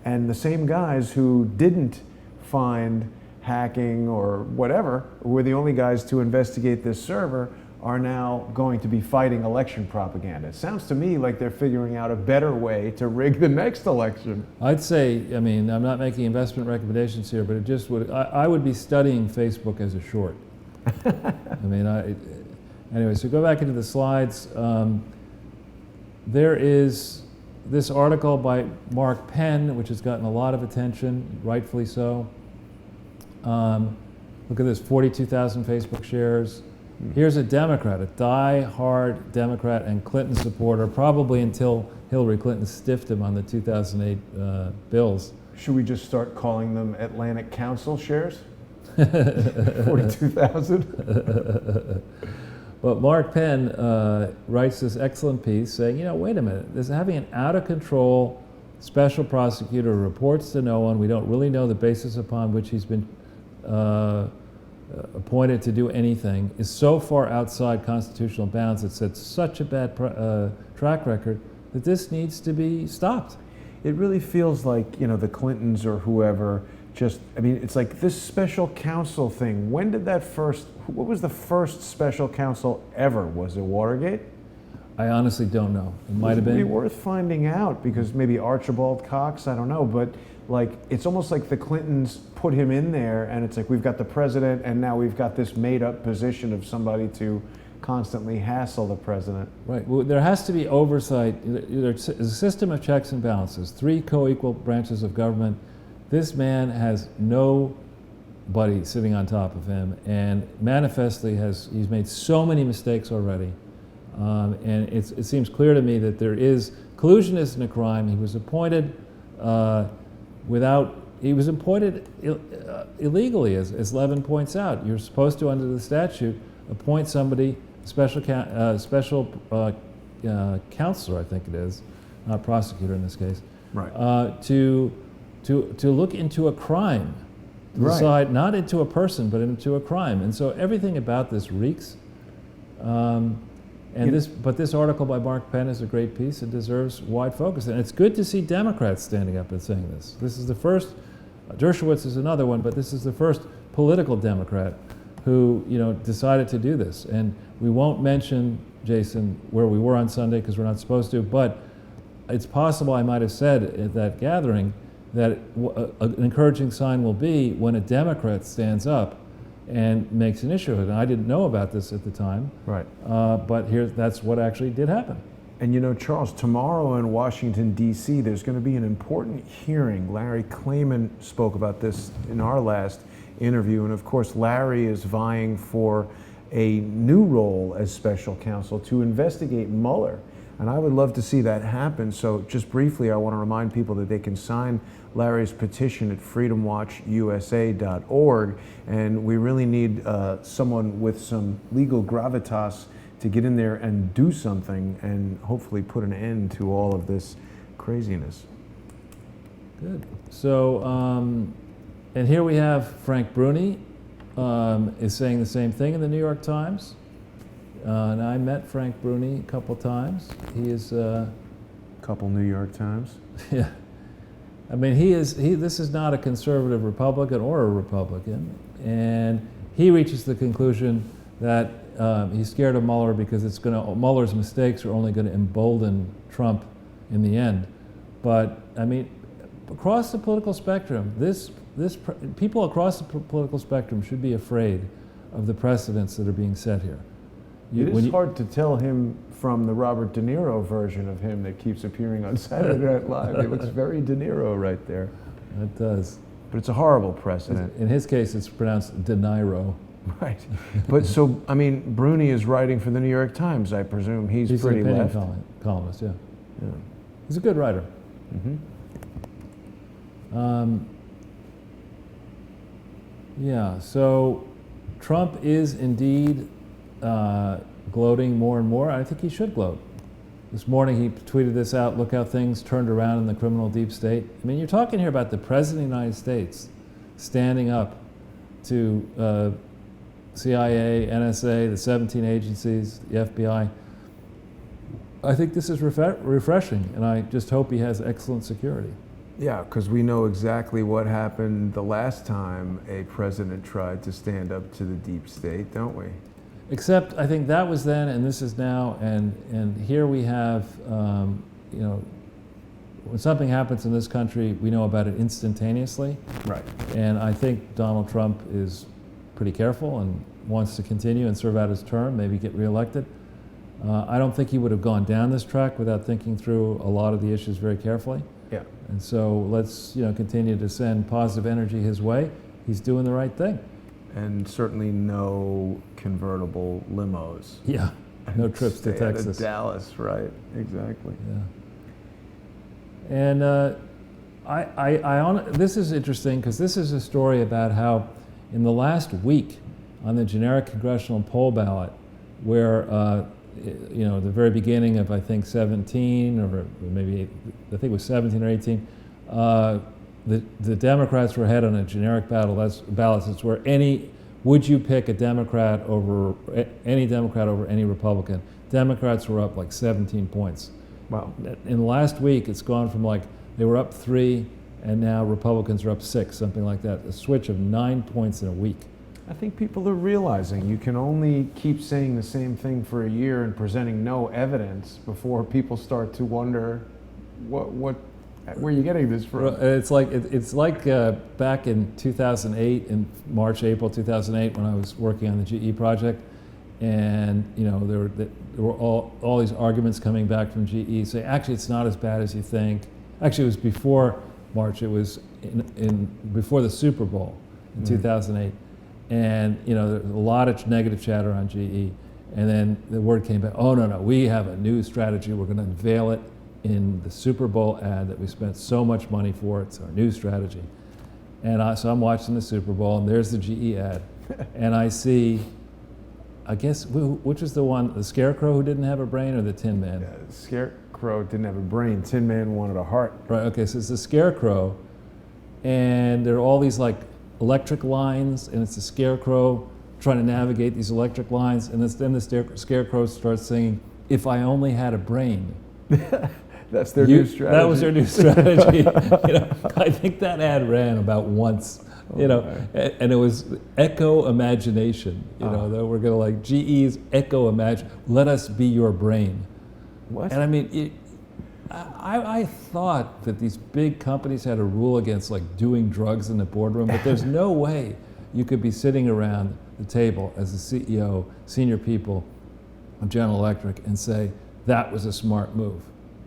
and the same guys who didn't find hacking or whatever, who were the only guys to investigate this server, are now going to be fighting election propaganda. It sounds to me like they're figuring out a better way to rig the next election. I'd say, I'm not making investment recommendations here, but it just would, I would be studying Facebook as a short. Anyway, so go back into the slides. There is this article by Mark Penn, which has gotten a lot of attention, rightfully so. Look at this, 42,000 Facebook shares. Here's a Democrat, a die-hard Democrat and Clinton supporter, probably until Hillary Clinton stiffed him on the 2008 bills. Should we just start calling them Atlantic Council shares? 42,000? But Mark Penn writes this excellent piece saying, wait a minute, this having an out-of-control special prosecutor who reports to no one. We don't really know the basis upon which he's been appointed to do anything, is so far outside constitutional bounds. It sets such a bad track record that this needs to be stopped. It really feels like, the Clintons or whoever it's like this special counsel thing. When did what was the first special counsel ever? Was it Watergate? I honestly don't know. It might have been. It'd be worth finding out, because maybe Archibald Cox, I don't know, but it's almost like the Clintons put him in there, and it's like we've got the president, and now we've got this made-up position of somebody to constantly hassle the president. Right. Well, there has to be oversight. There's a system of checks and balances, 3 co-equal branches of government. This man has nobody sitting on top of him, and manifestly he's made so many mistakes already. And it seems clear to me that collusion isn't a crime. He was appointed illegally, as Levin points out. You're supposed to, under the statute, appoint somebody, special counselor, I think it is, not prosecutor in this case, right, to look into a crime, Right. decide not into a person, but into a crime. And so everything about this reeks. But this article by Mark Penn is a great piece. It deserves wide focus. And it's good to see Democrats standing up and saying this. This is the first, Dershowitz is another one, but this is the first political Democrat who, decided to do this. And we won't mention, Jason, where we were on Sunday because we're not supposed to, but it's possible I might have said at that gathering that an encouraging sign will be when a Democrat stands up and makes an issue of it. And I didn't know about this at the time, Right. But that's what actually did happen. And Charles, tomorrow in Washington, D.C., there's going to be an important hearing. Larry Klayman spoke about this in our last interview. And of course, Larry is vying for a new role as special counsel to investigate Mueller. And I would love to see that happen. So just briefly, I want to remind people that they can sign Larry's petition at freedomwatchusa.org. And we really need someone with some legal gravitas to get in there and do something and hopefully put an end to all of this craziness. Good. So, and here we have Frank Bruni is saying the same thing in the New York Times. And I met Frank Bruni a couple times. He is Couple New York Times. yeah. I mean, this is not a conservative Republican or a Republican, and he reaches the conclusion that he's scared of Mueller because Mueller's mistakes are only going to embolden Trump in the end. But I mean, across the political spectrum, people across the political spectrum should be afraid of the precedents that are being set here. It is hard to tell him from the Robert De Niro version of him that keeps appearing on Saturday Night Live. It looks very De Niro right there. It does. But it's a horrible precedent. In his case, it's pronounced De Niro. Right. But so, I mean, Bruni is writing for the New York Times, I presume. He's pretty an opinion left. columnist, yeah. Yeah. He's a good writer. Mm-hmm. Yeah, so Trump is indeed gloating more and more. I think he should gloat. This morning he tweeted this out, look how things turned around in the criminal deep state. I mean, you're talking here about the President of the United States standing up to CIA, NSA, the 17 agencies, the FBI. I think this is refreshing, and I just hope he has excellent security. Yeah, because we know exactly what happened the last time a president tried to stand up to the deep state, don't we? Except I think that was then and this is now, and here we have, when something happens in this country, we know about it instantaneously. Right. And I think Donald Trump is pretty careful and wants to continue and serve out his term, maybe get reelected. I don't think he would have gone down this track without thinking through a lot of the issues very carefully. Yeah. And so let's continue to send positive energy his way. He's doing the right thing. And certainly no convertible limos. Yeah, no trips to Texas. To Dallas, right? Exactly. Yeah. And this is interesting because this is a story about how in the last week on the generic congressional poll ballot, where the very beginning of I think 17 or maybe I think it was 17 or 18, the Democrats were ahead on a generic ballot. It's where would you pick a Democrat over any Republican? Democrats were up like 17 points. Wow. In the last week, it's gone from they were up 3, and now Republicans are up 6, something like that. A switch of 9 points in a week. I think people are realizing you can only keep saying the same thing for a year and presenting no evidence before people start to wonder where are you getting this from? It's like back in 2008, in April 2008, when I was working on the GE project, and there were all these arguments coming back from GE saying actually it's not as bad as you think. Actually, it was before March. It was before the Super Bowl in 2008, and there was a lot of negative chatter on GE, and then the word came back. Oh no, we have a new strategy. We're going to unveil it in the Super Bowl ad that we spent so much money for. It's our new strategy. And so I'm watching the Super Bowl, and there's the GE ad. And I see, I guess, which is the one, the Scarecrow who didn't have a brain or the Tin Man? Yeah, the Scarecrow didn't have a brain. Tin Man wanted a heart. Right, okay, so it's the Scarecrow, and there are all these electric lines, and it's a scarecrow trying to navigate these electric lines, and then the scarecrow starts singing, "If I only had a brain." That's their new strategy. That was their new strategy. I think that ad ran about once. And it was Echo Imagination. That we're gonna like GE's Echo Imagine. Let us be your brain. What? And I mean, I thought that these big companies had a rule against like doing drugs in the boardroom, but there's no way you could be sitting around the table as the CEO, senior people of General Electric, and say that was a smart move.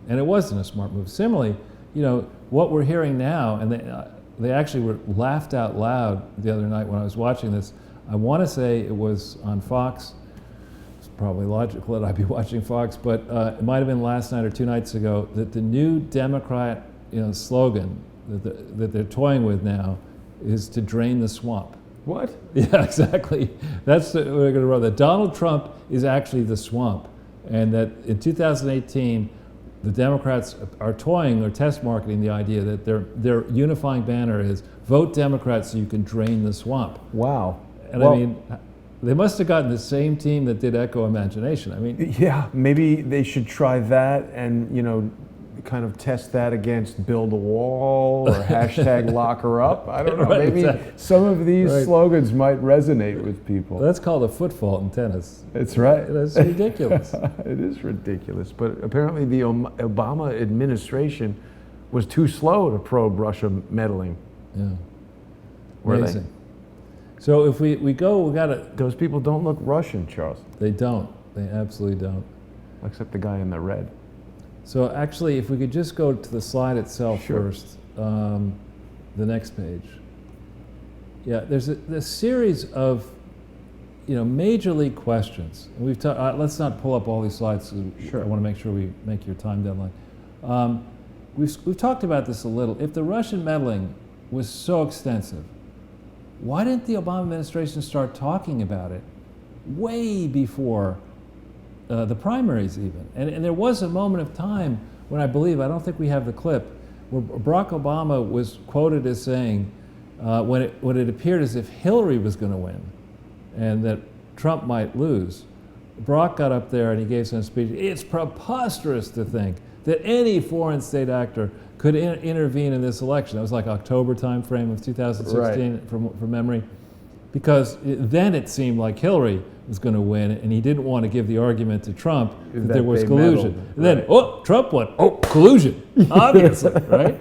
And it wasn't a smart move. Similarly, what we're hearing now, and they actually were laughed out loud the other night when I was watching this. I want to say it was on Fox. It's probably logical that I'd be watching Fox, but it might have been last night or 2 nights ago that the new Democrat slogan that they're toying with now is to drain the swamp. What? Yeah, exactly. That's what we're going to run. That Donald Trump is actually the swamp, and that in 2018, the Democrats are toying or test marketing the idea that their unifying banner is vote Democrat so you can drain the swamp. Wow. And I mean, they must have gotten the same team that did Echo Imagination. I mean, yeah, maybe they should try that and kind of test that against build a wall or hashtag lock her up. I don't know. Right, Maybe exactly. some of these slogans might resonate with people. That's called a foot fault in tennis. It's right. It's ridiculous. It is ridiculous. But apparently the Obama administration was too slow to probe Russia meddling. Yeah. Were they? Amazing. So if we go, we got to. Those people don't look Russian, Charles. They don't. They absolutely don't. Except the guy in the red. So actually, if we could just go to the slide itself first, the next page. Yeah, there's a series of, major league questions. And we've let's not pull up all these slides. Sure. I want to make sure we make your time deadline. We've talked about this a little. If the Russian meddling was so extensive, why didn't the Obama administration start talking about it way before the primaries even? And there was a moment of time when I don't think we have the clip, where Barack Obama was quoted as saying, when it appeared as if Hillary was going to win and that Trump might lose, Barack got up there and he gave some speech. It's preposterous to think that any foreign state actor could intervene in this election. That was like October time frame of 2016 right. from memory. Because then it seemed like Hillary was going to win, and he didn't want to give the argument to Trump that there was collusion. And then, Trump won. Oh, collusion, obviously, right?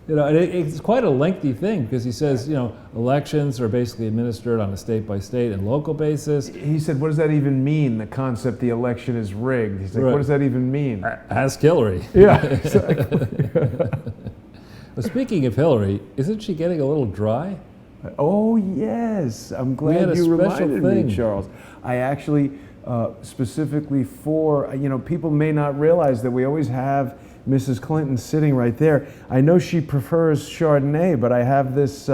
And it's quite a lengthy thing because he says, elections are basically administered on a state-by-state and local basis. He said, what does that even mean, the concept the election is rigged? He's like, what does that even mean? Ask Hillary. Yeah, exactly. Well, speaking of Hillary, isn't she getting a little dry? Oh, yes. I'm glad you reminded me, Charles. I actually, specifically for, people may not realize that we always have Mrs. Clinton sitting right there. I know she prefers Chardonnay, but I have this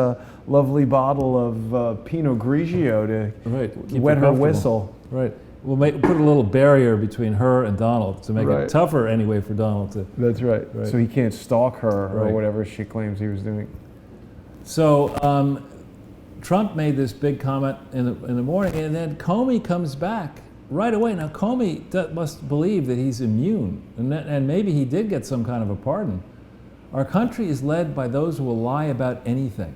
lovely bottle of Pinot Grigio to wet her whistle. Right. We'll put a little barrier between her and Donald to make it tougher anyway for Donald to. That's right. So he can't stalk her or whatever she claims he was doing. So Trump made this big comment in the morning, and then Comey comes back right away. Now Comey must believe that he's immune, and maybe he did get some kind of a pardon. Our country is led by those who will lie about anything,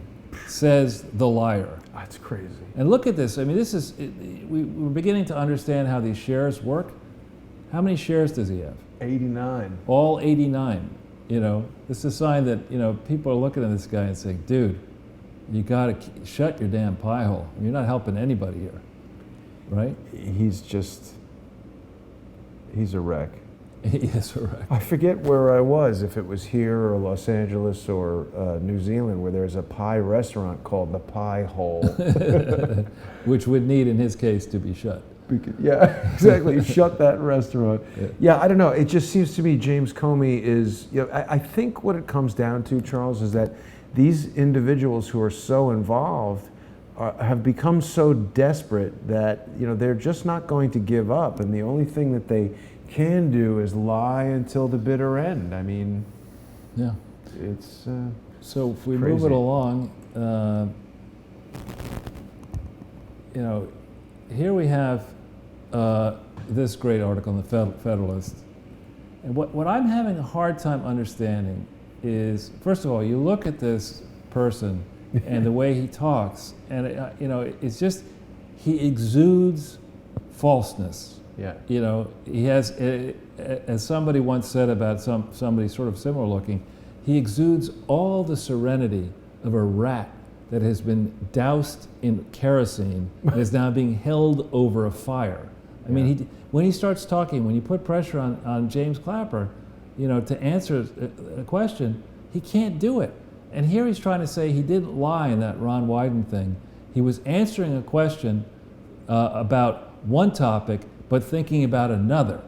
says the liar. That's crazy. And look at this. I mean, we're beginning to understand how these shares work. How many shares does he have? 89. All 89. This is a sign that people are looking at this guy and saying, dude, you got to shut your damn pie hole. You're not helping anybody here, right? He's a wreck. He is a wreck. I forget where I was, if it was here or Los Angeles or New Zealand, where there's a pie restaurant called the Pie Hole. Which would need, in his case, to be shut. Yeah, exactly. Shut that restaurant. Yeah, I don't know. It just seems to me James Comey is, I think what it comes down to, Charles, is that these individuals who are so involved have become so desperate that they're just not going to give up, and the only thing that they can do is lie until the bitter end. I mean, yeah, it's so if we crazy. move it along, you know, here we have this great article in the Federalist. And what I'm having a hard time understanding is, first of all, you look at this person and the way he talks, and you know, it's just, he exudes falseness. Yeah. You know, he has, as somebody once said about somebody sort of similar looking, he exudes all the serenity of a rat that has been doused in kerosene and is now being held over a fire. I mean, when he starts talking, when you put pressure on James Clapper, you know, to answer a question, he can't do it. And here he's trying to say he didn't lie in that Ron Wyden thing. He was answering a question about one topic, but thinking about another.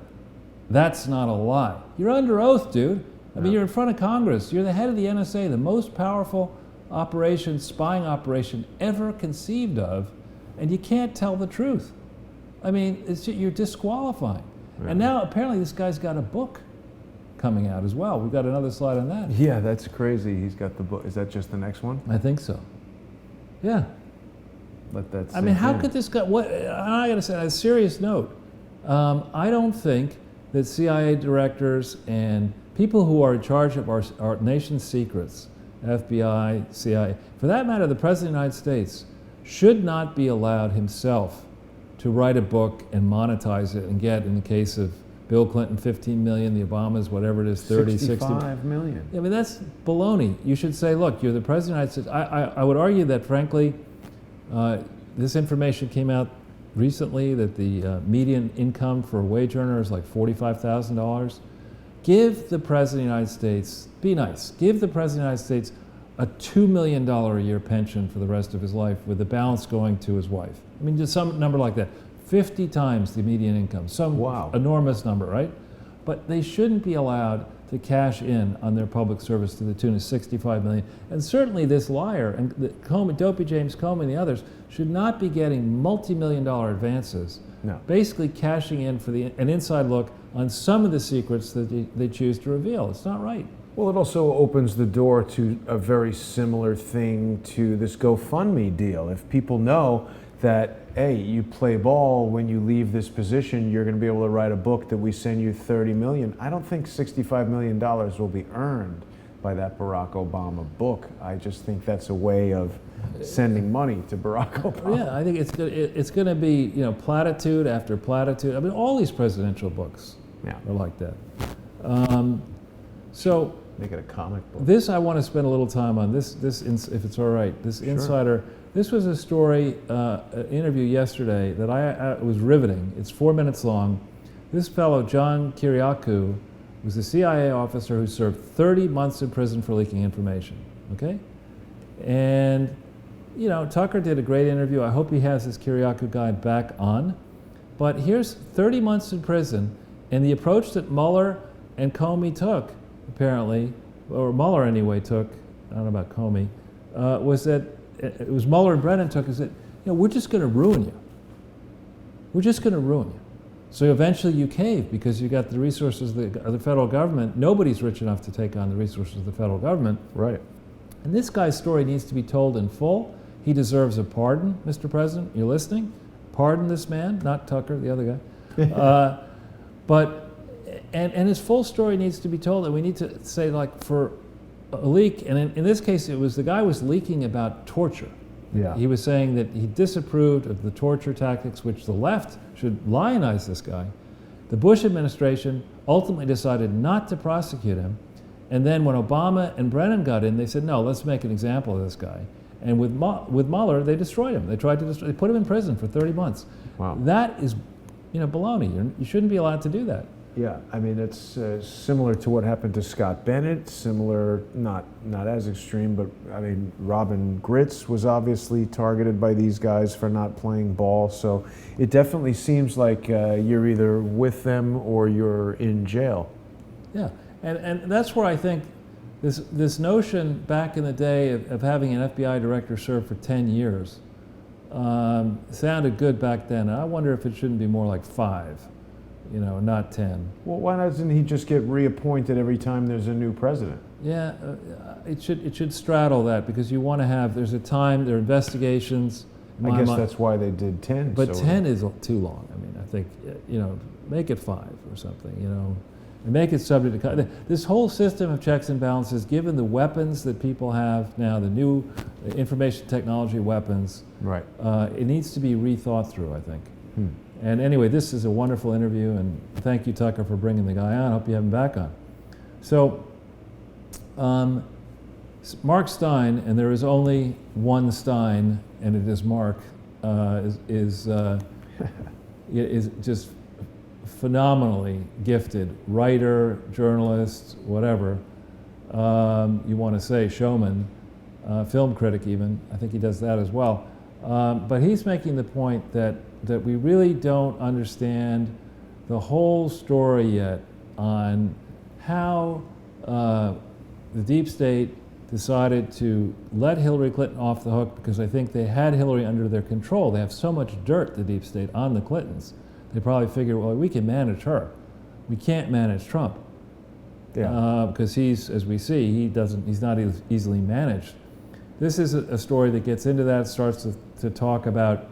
That's not a lie. You're under oath, dude. I mean, you're in front of Congress. You're the head of the NSA, the most powerful operation, spying operation ever conceived of, and you can't tell the truth. I mean, you're disqualifying. Right. And now apparently this guy's got a book coming out as well. We've got another slide on that. Yeah, that's crazy. He's got the book. Is that just the next one? I think so. Yeah. Let that I mean, how in. could this guy, I gotta say, on a serious note, I don't think that CIA directors and people who are in charge of our nation's secrets, FBI, CIA, for that matter, the President of the United States, should not be allowed himself to write a book and monetize it and get, in the case of Bill Clinton, 15 million, the Obamas, whatever it is, 30, 65 million. I mean, that's baloney. You should say, look, you're the President of the United States. I would argue that, frankly, this information came out recently that the median income for a wage earner is like $45,000. Give the President of the United States, be nice, give the President of the United States a $2 million a year pension for the rest of his life with the balance going to his wife. I mean, just some number like that. 50 times the median income, some enormous number, right? But they shouldn't be allowed to cash in on their public service to the tune of 65 million. And certainly this liar, and Dopey James Comey and the others, should not be getting multi-million-dollar advances, basically cashing in for an inside look on some of the secrets that they choose to reveal. It's not right. Well, it also opens the door to a very similar thing to this GoFundMe deal. If people know that, hey, you play ball, when you leave this position, you're going to be able to write a book that we send you 30 million. I don't think $65 million will be earned by that Barack Obama book. I just think that's a way of sending money to Barack Obama. Yeah, I think it's going to be, you know, platitude after platitude. I mean, all these presidential books are like that. So make it a comic book. This I want to spend a little time on. This if it's all right. This insider. This was a story, an interview yesterday that I was riveting. It's 4 minutes long. This fellow, John Kiriakou, was a CIA officer who served 30 months in prison for leaking information, okay? And, you know, Tucker did a great interview. I hope he has this Kiriakou guy back on. But here's 30 months in prison, and the approach that Mueller and Comey took, apparently, or Mueller anyway took, I don't know about Comey, was that it was Mueller and Brennan took, is that, you know, we're just going to ruin you. We're just going to ruin you. So eventually you cave because you got the resources of the federal government. Nobody's rich enough to take on the resources of the federal government. Right. And this guy's story needs to be told in full. He deserves a pardon, Mr. President. You're listening? Pardon this man, not Tucker, the other guy. And his full story needs to be told, and we need to say, like, for a leak, and in this case, it was the guy was leaking about torture. Yeah. He was saying that he disapproved of the torture tactics, which the left should lionize this guy. The Bush administration ultimately decided not to prosecute him, and then when Obama and Brennan got in, they said, no, let's make an example of this guy. And with Mueller, they destroyed him. They tried to they put him in prison for 30 months. Wow. That is, you know, baloney. You shouldn't be allowed to do that. Yeah, I mean, it's similar to what happened to Scott Bennett, similar, not as extreme, but I mean, Robin Gritz was obviously targeted by these guys for not playing ball, so it definitely seems like you're either with them or you're in jail. Yeah, and that's where I think this notion back in the day of having an FBI director serve for 10 years sounded good back then. I wonder if it shouldn't be more like 5. You know, not 10. Well, why doesn't he just get reappointed every time there's a new president? Yeah, it should straddle that because you want to have, there's a time, there are investigations, I guess that's why they did 10. But 10 is too long. I mean, I think, make it 5 or something, and make it subject to, this whole system of checks and balances, given the weapons that people have now, the new information technology weapons, right. It needs to be rethought through, I think. And anyway, this is a wonderful interview, and thank you, Tucker, for bringing the guy on. Hope you have him back on. So, Mark Stein, and there is only one Stein, and it is Mark, is just phenomenally gifted writer, journalist, whatever you want to say, showman, film critic even. I think he does that as well. But he's making the point that we really don't understand the whole story yet on how the deep state decided to let Hillary Clinton off the hook, because I think they had Hillary under their control. They have so much dirt, the deep state, on the Clintons. They probably figured, well, we can manage her. We can't manage Trump. Yeah. Because he's, as we see, he's not easily managed. This is a story that gets into that, starts to talk about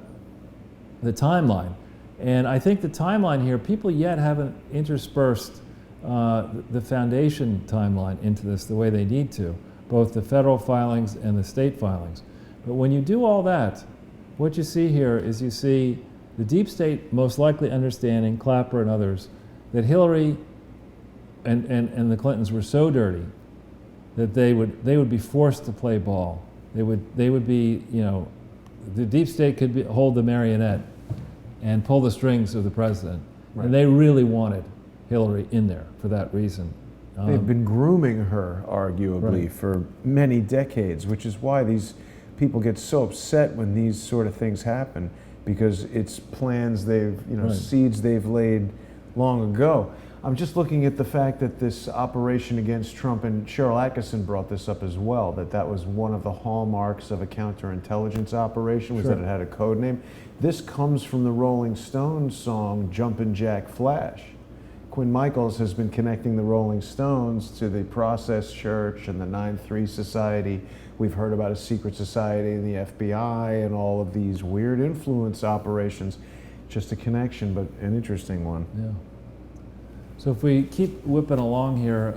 the timeline. And I think the timeline here, people yet haven't interspersed the foundation timeline into this the way they need to, both the federal filings and the state filings. But when you do all that, what you see here is you see the deep state most likely understanding, Clapper and others, that Hillary and the Clintons were so dirty that they would be forced to play ball. They would be, the deep state could hold the marionette and pull the strings of the president. Right. And they really wanted Hillary in there for that reason. They've been grooming her, arguably, right, for many decades, which is why these people get so upset when these sort of things happen, because it's plans they've, right, seeds they've laid long ago. I'm just looking at the fact that this operation against Trump, and Cheryl Atkinson brought this up as well, that was one of the hallmarks of a counterintelligence operation, was that it had a code name. This comes from the Rolling Stones song, Jumpin' Jack Flash. Quinn Michaels has been connecting the Rolling Stones to the Process Church and the 9-3 Society. We've heard about a secret society in the FBI and all of these weird influence operations. Just a connection, but an interesting one. Yeah. So if we keep whipping along here,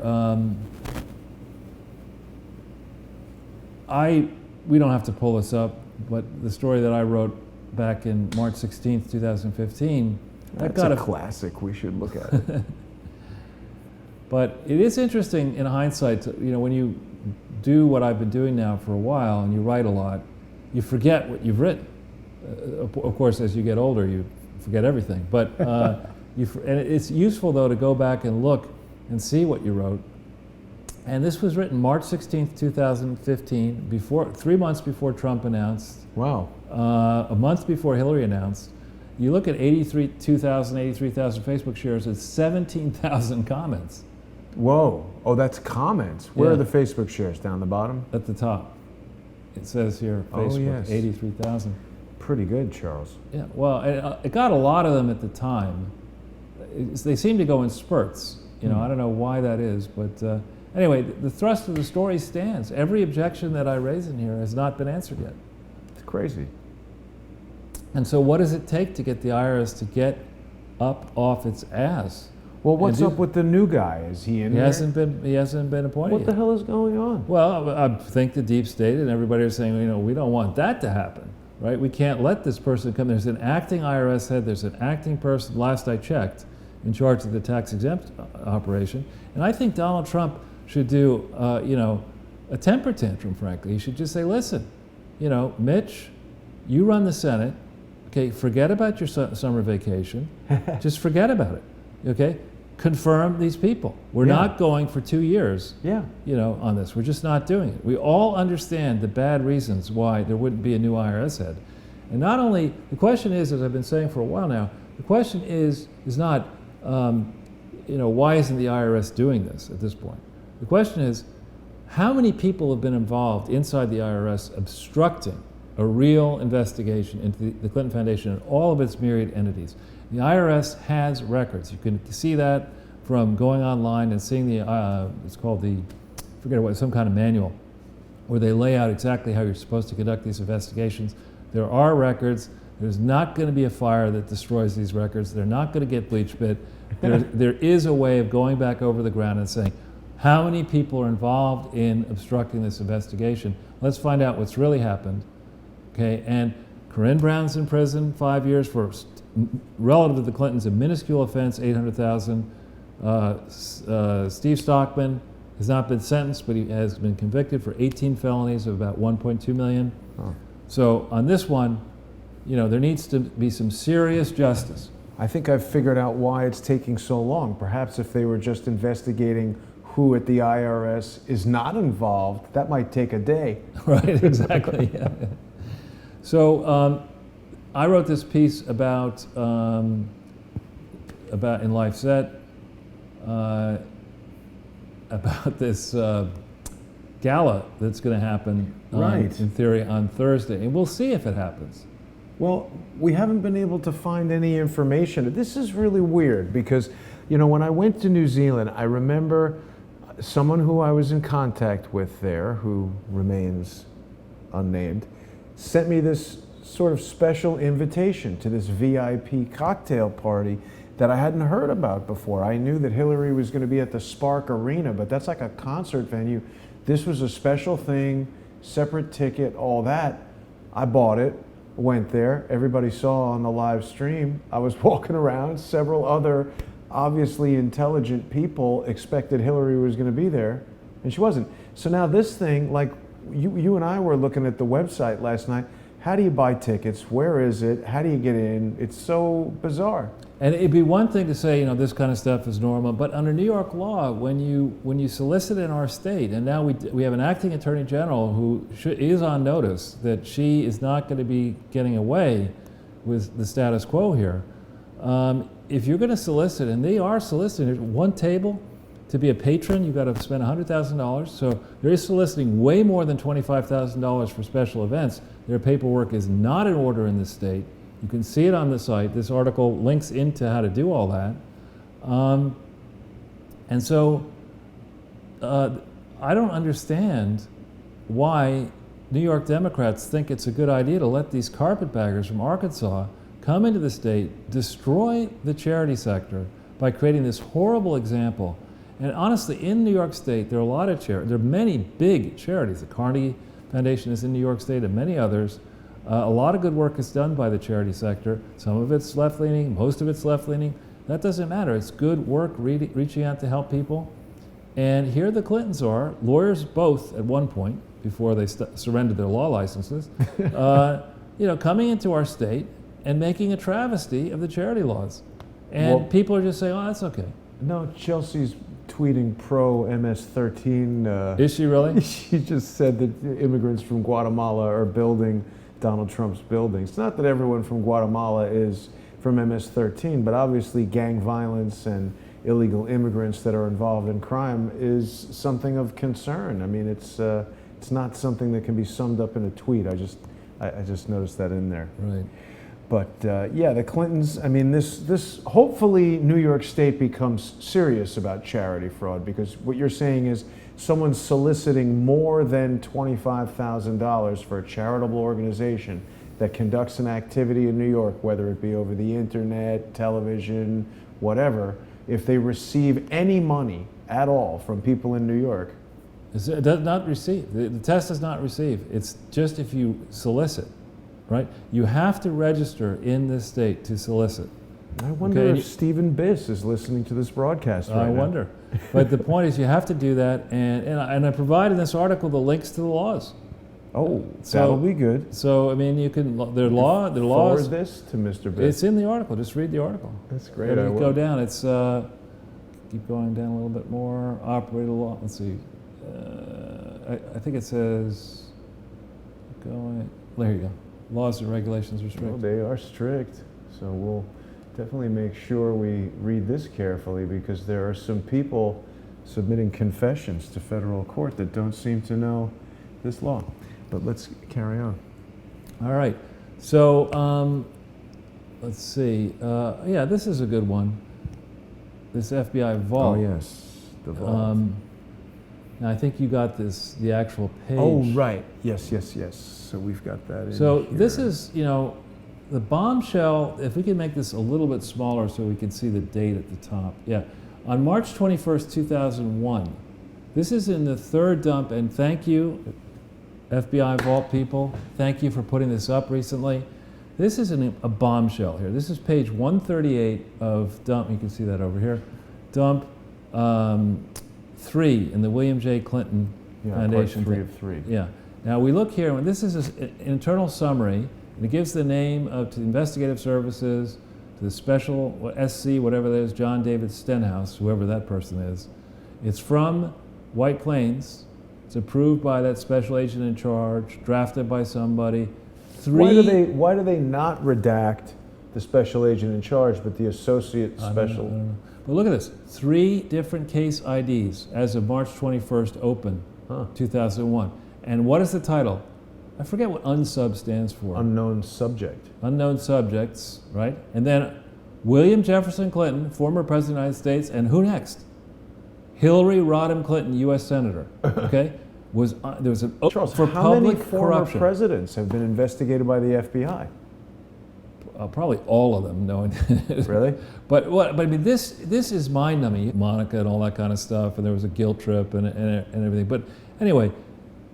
we don't have to pull this up, but the story that I wrote back in March 16th, 2015, that's a classic. We should look at it. But it is interesting in hindsight, when you do what I've been doing now for a while and you write a lot, you forget what you've written. Of course, as you get older, you forget everything. But and it's useful, though, to go back and look and see what you wrote. And this was written March 16th, 2015, 3 months before Trump announced. Wow. A month before Hillary announced. You look at 83,000 Facebook shares, it's 17,000 comments. Whoa. Oh, that's comments. Where are the Facebook shares? Down the bottom? At the top. It says here, Facebook, 83,000. Pretty good, Charles. Yeah, well, it got a lot of them at the time. They seem to go in spurts. I don't know why that is, but anyway, the thrust of the story stands. Every objection that I raise in here has not been answered yet. It's crazy. And so what does it take to get the IRS to get up off its ass? Well, what's up with the new guy? Is he in there? He hasn't been appointed What the hell is going on? Well, I think the deep state and everybody are saying, we don't want that to happen, right? We can't let this person come. There's an acting IRS head. There's an acting person, last I checked, in charge of the tax-exempt operation. And I think Donald Trump should do, a temper tantrum, frankly. He should just say, listen, Mitch, you run the Senate. Okay, forget about your summer vacation. Just forget about it. Okay, confirm these people. We're not going for 2 years. On this. We're just not doing it. We all understand the bad reasons why there wouldn't be a new IRS head. And not only the question is, as I've been saying for a while now, the question is not, why isn't the IRS doing this at this point? The question is, how many people have been involved inside the IRS obstructing a real investigation into the Clinton Foundation and all of its myriad entities? The IRS has records. You can see that from going online and seeing it's called some kind of manual, where they lay out exactly how you're supposed to conduct these investigations. There are records. There's not going to be a fire that destroys these records. They're not going to get bleach bit. There is a way of going back over the ground and saying, how many people are involved in obstructing this investigation? Let's find out what's really happened. Okay, and Corinne Brown's in prison 5 years for, relative to the Clintons, a minuscule offense, $800,000. Steve Stockman has not been sentenced, but he has been convicted for 18 felonies of about 1.2 million. Oh. So on this one, there needs to be some serious justice. I think I've figured out why it's taking so long. Perhaps if they were just investigating who at the IRS is not involved, that might take a day. Right, exactly. Yeah. So I wrote this piece about in Life Set about this gala that's going to happen, right, in theory, on Thursday, and we'll see if it happens. Well, we haven't been able to find any information. This is really weird because, when I went to New Zealand, I remember someone who I was in contact with there, who remains unnamed, sent me this sort of special invitation to this VIP cocktail party that I hadn't heard about before. I knew that Hillary was going to be at the Spark Arena, but that's like a concert venue. This was a special thing, separate ticket, all that. I bought it, went there. Everybody saw on the live stream. I was walking around. Several other obviously intelligent people expected Hillary was going to be there, and she wasn't. So now this thing, like you and I were looking at the website last night. How do you buy tickets? Where is it? How do you get in? It's so bizarre. And it'd be one thing to say, this kind of stuff is normal, but under New York law, when you solicit in our state, and now we have an acting attorney general who is on notice that she is not going to be getting away with the status quo here. If you're going to solicit, and they are soliciting, there's one table. To be a patron, you've got to spend $100,000. So they're soliciting way more than $25,000 for special events. Their paperwork is not in order in this state. You can see it on the site. This article links into how to do all that. And so I don't understand why New York Democrats think it's a good idea to let these carpetbaggers from Arkansas come into the state, destroy the charity sector by creating this horrible example. And honestly, in New York State, there are a lot of charities. There are many big charities. The Carnegie Foundation is in New York State and many others. A lot of good work is done by the charity sector. Some of it's left-leaning, most of it's left-leaning. That doesn't matter. It's good work reaching out to help people. And here the Clintons are, lawyers both at one point, before they surrendered their law licenses, coming into our state and making a travesty of the charity laws. And people are just saying, oh, that's okay. No, Chelsea's tweeting pro MS-13. Is she really? She just said that immigrants from Guatemala are building Donald Trump's buildings. It's not that everyone from Guatemala is from MS-13, but obviously gang violence and illegal immigrants that are involved in crime is something of concern. I mean, it's not something that can be summed up in a tweet. I just noticed that in there. Right. But yeah, the Clintons, I mean, this hopefully New York State becomes serious about charity fraud, because what you're saying is someone's soliciting more than $25,000 for a charitable organization that conducts an activity in New York, whether it be over the internet, television, whatever. If they receive any money at all from people in New York. It does not receive. The test does not receive. It's just if you solicit. Right? You have to register in this state to solicit. I wonder if Stephen Biss is listening to this broadcast right now. I wonder. But the point is you have to do that, and I provide in this article the links to the laws. Oh, that'll be good. So, I mean, you can, their laws. Forward this to Mr. Biss. It's in the article. Just read the article. That's great. And you go down. It's, keep going down a little bit more. Operator law. Let's see. I think it says, there you go. Laws and regulations are strict. Well, they are strict, so we'll definitely make sure we read this carefully, because there are some people submitting confessions to federal court that don't seem to know this law. But let's carry on. All right. So let's see. Yeah, this is a good one. This FBI vault. Oh yes, the vault. Now I think you got the actual page. Oh, right. Yes, yes, yes. So we've got that in So here. this is, the bombshell, if we could make this a little bit smaller so we can see the date at the top. Yeah. On March 21st, 2001, this is in the third dump, and thank you, FBI Vault people. Thank you for putting this up recently. This is a bombshell here. This is page 138 of dump, you can see that over here, dump 3 in the William J. Clinton Foundation. Part 3 of 3. Yeah. Now we look here, and this is an internal summary, and it gives the name to the investigative services, to the special SC, whatever that is, John David Stenhouse, whoever that person is. It's from White Plains. It's approved by that special agent in charge, drafted by somebody. Why do they not redact the special agent in charge, but the associate special? I don't know. But look at this, 3 different case IDs as of March 21st open, 2001. And what is the title? I forget what unsub stands for. Unknown subject. Unknown subjects, right? And then William Jefferson Clinton, former President of the United States, and who next? Hillary Rodham Clinton, U.S. Senator, okay? There was an Charles, for how public many former corruption. presidents have been investigated by the FBI? Probably all of them, no. Really? But I mean, this is mind-numbing. Monica and all that kind of stuff, and there was a guilt trip and everything. But anyway,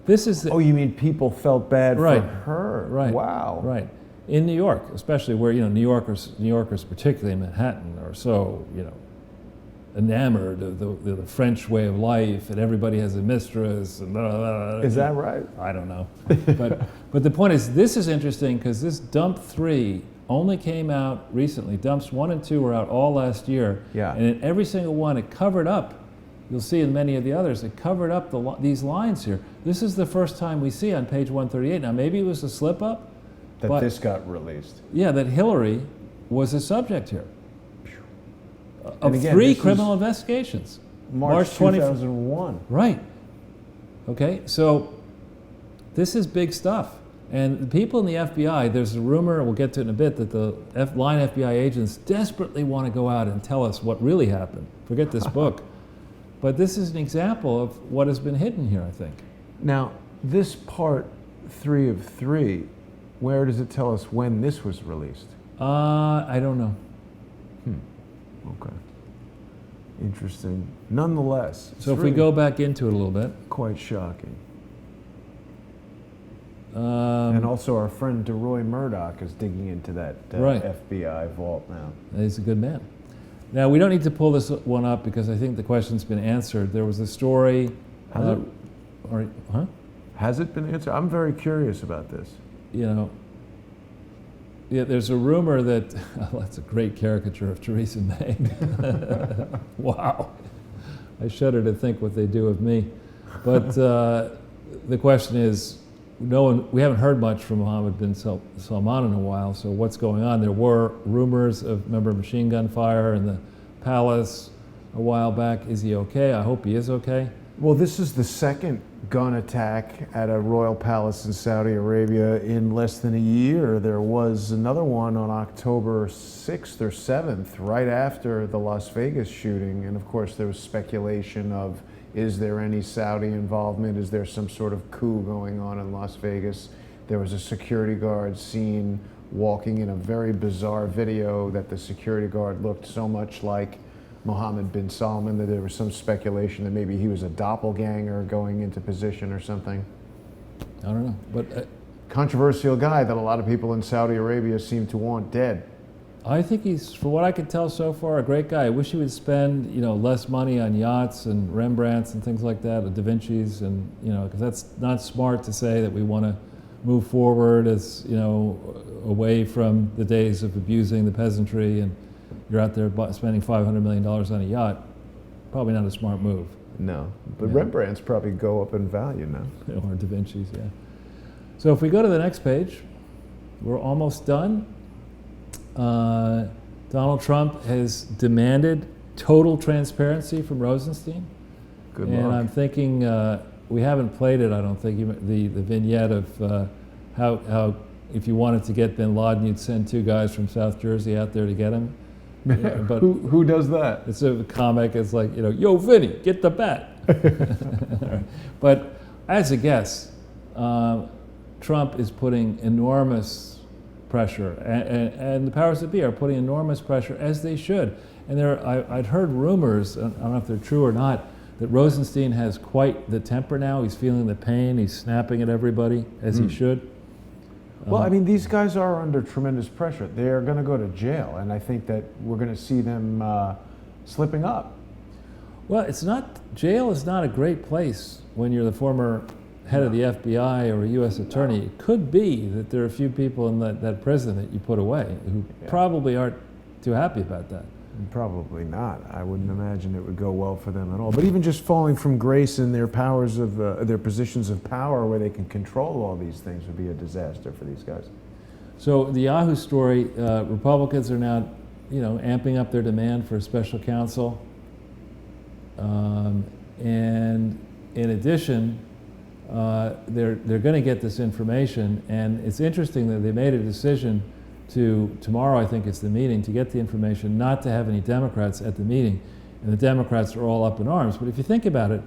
this is. Oh, you mean people felt bad Right. for her? Right. Wow. Right. In New York, especially where New Yorkers, particularly in Manhattan, are so enamored of the French way of life, and everybody has a mistress. And blah, blah, blah. Is that right? I don't know. but the point is, this is interesting because this dump 3 only came out recently. Dumps 1 and 2 were out all last year. Yeah. And in every single one, it covered up. You'll see in many of the others, it covered up these lines here. This is the first time we see on page 138. Now, maybe it was a slip up. That this got released. Yeah, that Hillary was a subject here. Of And again, 3 this criminal is investigations. March 20 2001. Right. Okay, so this is big stuff. And the people in the FBI, there's a rumor, we'll get to it in a bit, that the line FBI agents desperately want to go out and tell us what really happened. Forget this book. But this is an example of what has been hidden here, I think. Now, this part 3 of 3, where does it tell us when this was released? I don't know. Okay. Interesting. Nonetheless. So if we go back into it a little bit. Quite shocking. And also our friend DeRoy Murdoch is digging into that Right. FBI vault now. He's a good man. Now, we don't need to pull this one up because I think the question's been answered. There was a story. Has it? Huh? Has it been answered? I'm very curious about this. Yeah, there's a rumor that, that's a great caricature of Theresa May. Wow. I shudder to think what they do of me. But the question is, we haven't heard much from Mohammed bin Salman in a while, so what's going on? There were rumors of, remember, machine gun fire in the palace a while back. Is he okay? I hope he is okay. Well, this is the second gun attack at a royal palace in Saudi Arabia in less than a year. There was another one on October 6th or 7th, right after the Las Vegas shooting. And of course, there was speculation of, is there any Saudi involvement? Is there some sort of coup going on in Las Vegas? There was a security guard seen walking in a very bizarre video that the security guard looked so much like Mohammed bin Salman that there was some speculation that maybe he was a doppelganger going into position or something. I don't know, but controversial guy that a lot of people in Saudi Arabia seem to want dead. I think he's, for what I can tell so far, a great guy. I wish he would spend, less money on yachts and Rembrandts and things like that, or Da Vinci's, and because that's not smart to say that we want to move forward as away from the days of abusing the peasantry, and you're out there spending $500 million on a yacht. Probably not a smart move. No, but Rembrandts probably go up in value now. Or Da Vinci's, yeah. So if we go to the next page, we're almost done. Donald Trump has demanded total transparency from Rosenstein. Good and luck. I'm thinking, we haven't played it, I don't think, the vignette of how if you wanted to get bin Laden, you'd send 2 guys from South Jersey out there to get him. But who does that? It's a comic, it's like, yo, Vinny, get the bat. But as a guess, Trump is putting enormous pressure, and the powers that be are putting enormous pressure, as they should. And I'd heard rumors, I don't know if they're true or not, that Rosenstein has quite the temper now. He's feeling the pain. He's snapping at everybody, as he should. Well, I mean, these guys are under tremendous pressure. They're going to go to jail, and I think that we're going to see them slipping up. Well, jail is not a great place when you're the former head of the FBI or a U.S. attorney. It could be that there are a few people in that prison that you put away who probably aren't too happy about that. Probably not. I wouldn't imagine it would go well for them at all. But even just falling from grace in their powers of their positions of power, where they can control all these things, would be a disaster for these guys. So the Yahoo story: Republicans are now, amping up their demand for a special counsel, and in addition, they're going to get this information. And it's interesting that they made a decision tomorrow, I think it's the meeting, to get the information, not to have any Democrats at the meeting. And the Democrats are all up in arms. But if you think about it,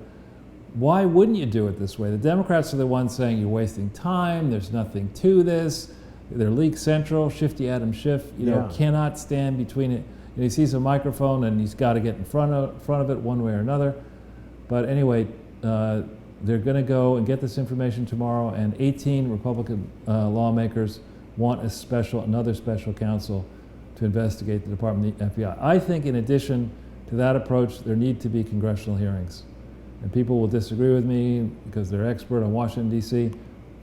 why wouldn't you do it this way? The Democrats are the ones saying you're wasting time, there's nothing to this, they're leak central, Shifty Adam Schiff, cannot stand between it. He sees a microphone and he's got to get in front of it one way or another. But anyway, they're going to go and get this information tomorrow, and 18 Republican lawmakers want another special counsel to investigate the Department of the FBI. I think in addition to that approach, there need to be congressional hearings. And people will disagree with me because they're expert on Washington, D.C.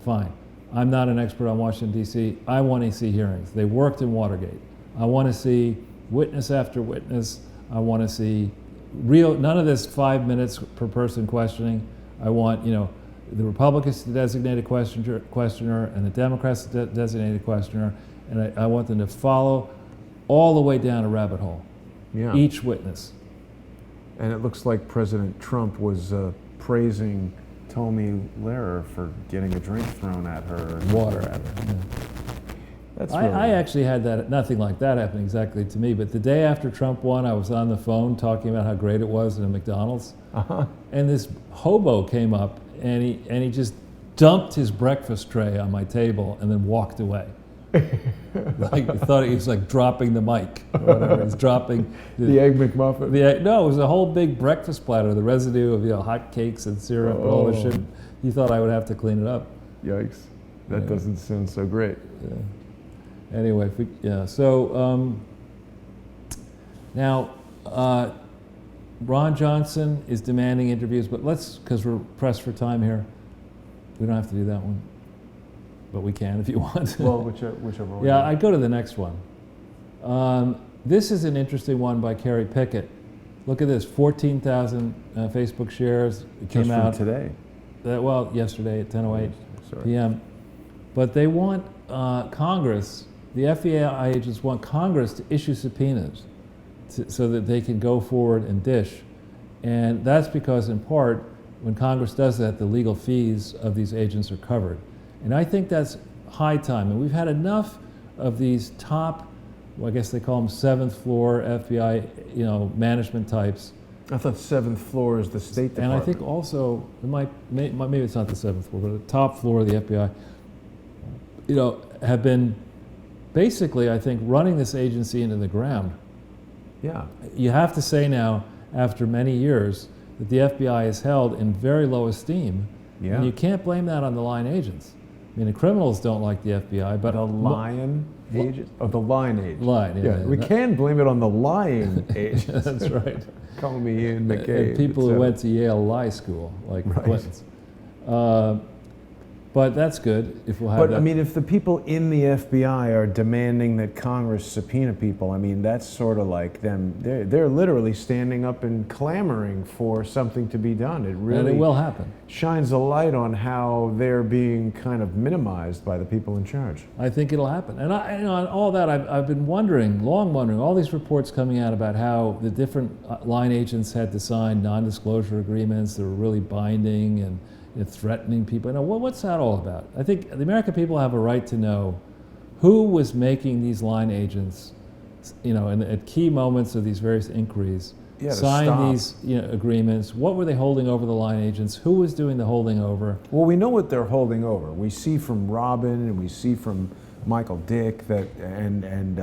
Fine. I'm not an expert on Washington, D.C. I want to see hearings. They worked in Watergate. I want to see witness after witness. I want to see none of this 5 minutes per person questioning. I want, the Republicans to designate a questioner and the Democrats to designate a questioner, and I want them to follow all the way down a rabbit hole, each witness. And it looks like President Trump was praising Tomi Lehrer for getting a drink thrown at her. Water at her. Yeah. That's really I actually had nothing like that happen exactly to me, but the day after Trump won, I was on the phone talking about how great it was in a McDonald's, and this hobo came up, and he just dumped his breakfast tray on my table and then walked away. Like he thought he was like dropping the mic or whatever. He's dropping the Egg McMuffin. No, it was a whole big breakfast platter, the residue of hot cakes and syrup and all this shit. He thought I would have to clean it up. Yikes! That doesn't sound so great. Yeah. Anyway, so now Ron Johnson is demanding interviews, but because we're pressed for time here, we don't have to do that one. But we can if you want. Well, whichever one. Yeah, I'd go to the next one. This is an interesting one by Kerry Pickett. Look at this, 14,000 Facebook shares. It came out today. Yesterday at 10:08 p.m. But they want Congress, the FBI agents want Congress to issue subpoenas so that they can go forward and dish. And that's because, in part, when Congress does that, the legal fees of these agents are covered. And I think that's high time. And we've had enough of these top, I guess they call them seventh floor FBI, management types. I thought seventh floor is the State Department. And I think also, maybe it's not the seventh floor, but the top floor of the FBI, have been basically, I think, running this agency into the ground. Yeah. You have to say now, after many years, that the FBI is held in very low esteem. Yeah. And you can't blame that on the line agents. I mean, the criminals don't like the FBI, but the line agents? Oh, the line agents. Line, yeah. We can blame it on the lying agents. That's right. Call me Ian McCabe. And people who went to Yale Lie School, like the Clintons. But that's good if we'll have that. But I mean, if the people in the FBI are demanding that Congress subpoena people, I mean, that's sort of like them. They're literally standing up and clamoring for something to be done. It really and it will happen. Shines a light on how they're being kind of minimized by the people in charge. I think it'll happen. And on all that, I've been long wondering, all these reports coming out about how the different line agents had to sign non-disclosure agreements that were really binding and threatening people. What's that all about? I think the American people have a right to know who was making these line agents, at key moments of these various inquiries, Yeah, to sign stop. these agreements? What were they holding over the line agents? Who was doing the holding over? Well, we know what they're holding over. We see from Robin and we see from Michael Dick that and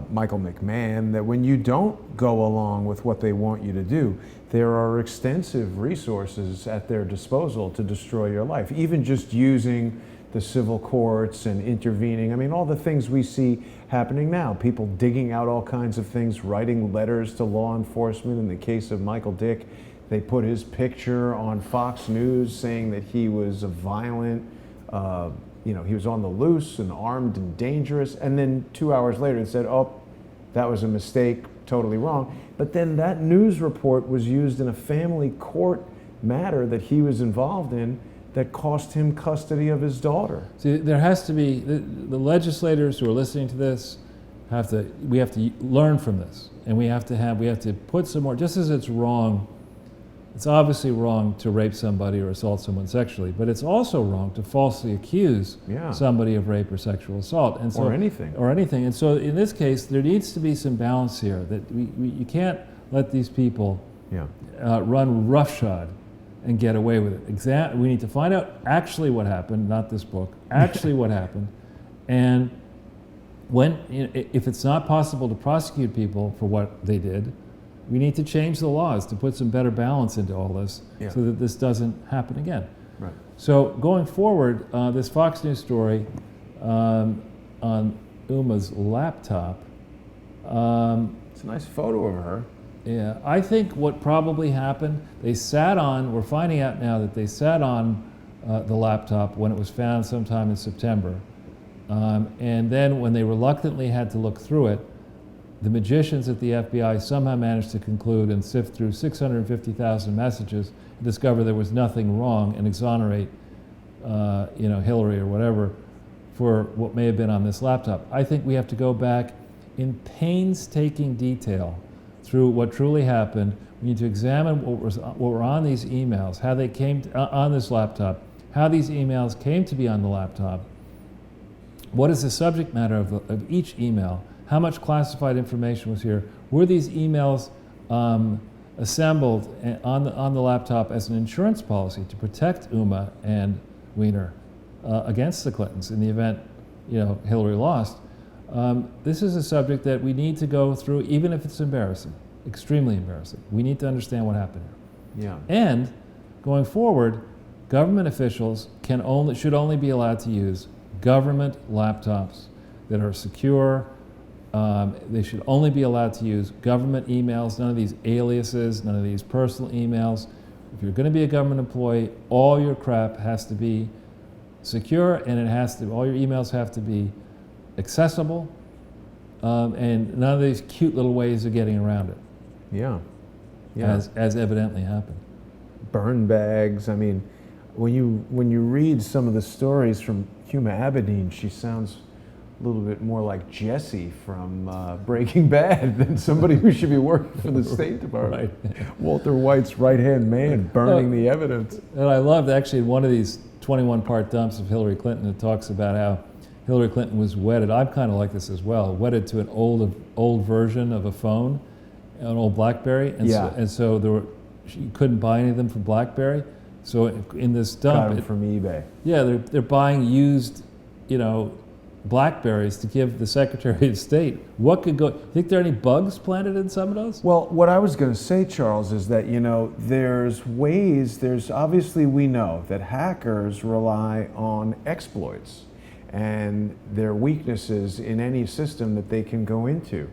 Michael McMahon that when you don't go along with what they want you to do, there are extensive resources at their disposal to destroy your life. Even just using the civil courts and intervening. I mean, all the things we see happening now, people digging out all kinds of things, writing letters to law enforcement. In the case of Michael Dick, they put his picture on Fox News saying that he was a violent, he was on the loose and armed and dangerous. And then 2 hours later, it said, oh, that was a mistake, totally wrong. But then that news report was used in a family court matter that he was involved in that cost him custody of his daughter. See, there has to be, the legislators who are listening to this we have to learn from this. And we have to put some more, just as it's wrong, it's obviously wrong to rape somebody or assault someone sexually, but it's also wrong to falsely accuse somebody of rape or sexual assault. And so, or anything. Or anything. And so in this case, there needs to be some balance here, that you can't let these people run roughshod and get away with it. We need to find out actually what happened, not this book, actually what happened. And if it's not possible to prosecute people for what they did, we need to change the laws to put some better balance into all this so that this doesn't happen again. Right. So going forward, this Fox News story on Uma's laptop. It's a nice photo of her. Yeah, I think what probably happened, we're finding out now that they sat on the laptop when it was found sometime in September. And then when they reluctantly had to look through it, the magicians at the FBI somehow managed to conclude and sift through 650,000 messages and discover there was nothing wrong and exonerate Hillary or whatever for what may have been on this laptop. I think we have to go back in painstaking detail through what truly happened. We need to examine what were on these emails, how they came on this laptop, how these emails came to be on the laptop. What is the subject matter of each email? How much classified information was here? Were these emails assembled on the laptop as an insurance policy to protect Uma and Weiner against the Clintons in the event Hillary lost? This is a subject that we need to go through, even if it's embarrassing, extremely embarrassing. We need to understand what happened here. Yeah. And going forward, government officials should only be allowed to use government laptops that are secure. They should only be allowed to use government emails, none of these aliases, none of these personal emails. If you're going to be a government employee, all your crap has to be secure, and all your emails have to be accessible, and none of these cute little ways of getting around it. Yeah. As evidently happened. Burn bags. I mean, when you read some of the stories from Huma Abedin, she sounds a little bit more like Jesse from Breaking Bad than somebody who should be working for the State Department. Right. Walter White's right-hand man burning the evidence. And I loved actually in one of these 21-part dumps of Hillary Clinton, it talks about how Hillary Clinton was wedded. I'm kind of like this as well, wedded to an old version of a phone, an old BlackBerry, and so you couldn't buy any of them from BlackBerry. So in this dump, got them from eBay. Yeah, they're buying used, BlackBerries to give the Secretary of State. What could go? Think there are any bugs planted in some of those? Well, what I was going to say, Charles, is that there's obviously we know that hackers rely on exploits and their weaknesses in any system that they can go into.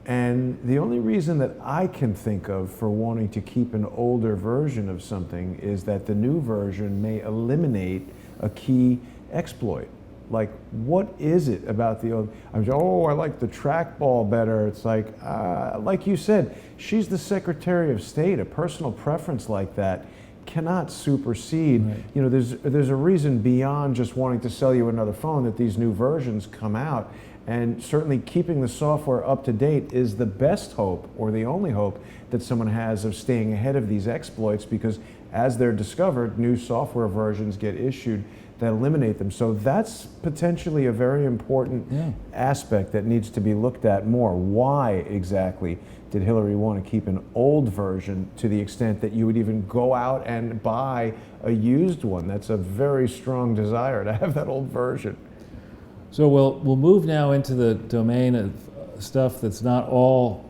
And the only reason that I can think of for wanting to keep an older version of something is that the new version may eliminate a key exploit. Like, what is it about the old? I like the trackball better. It's like you said, she's the Secretary of State. A personal preference like that cannot supersede. Right. There's a reason beyond just wanting to sell you another phone that these new versions come out. And certainly keeping the software up to date is the best hope, or the only hope, that someone has of staying ahead of these exploits, because as they're discovered, new software versions get issued that eliminate them. So that's potentially a very important aspect that needs to be looked at more. Why exactly did Hillary want to keep an old version to the extent that you would even go out and buy a used one? That's a very strong desire to have that old version. So we'll move now into the domain of stuff that's not all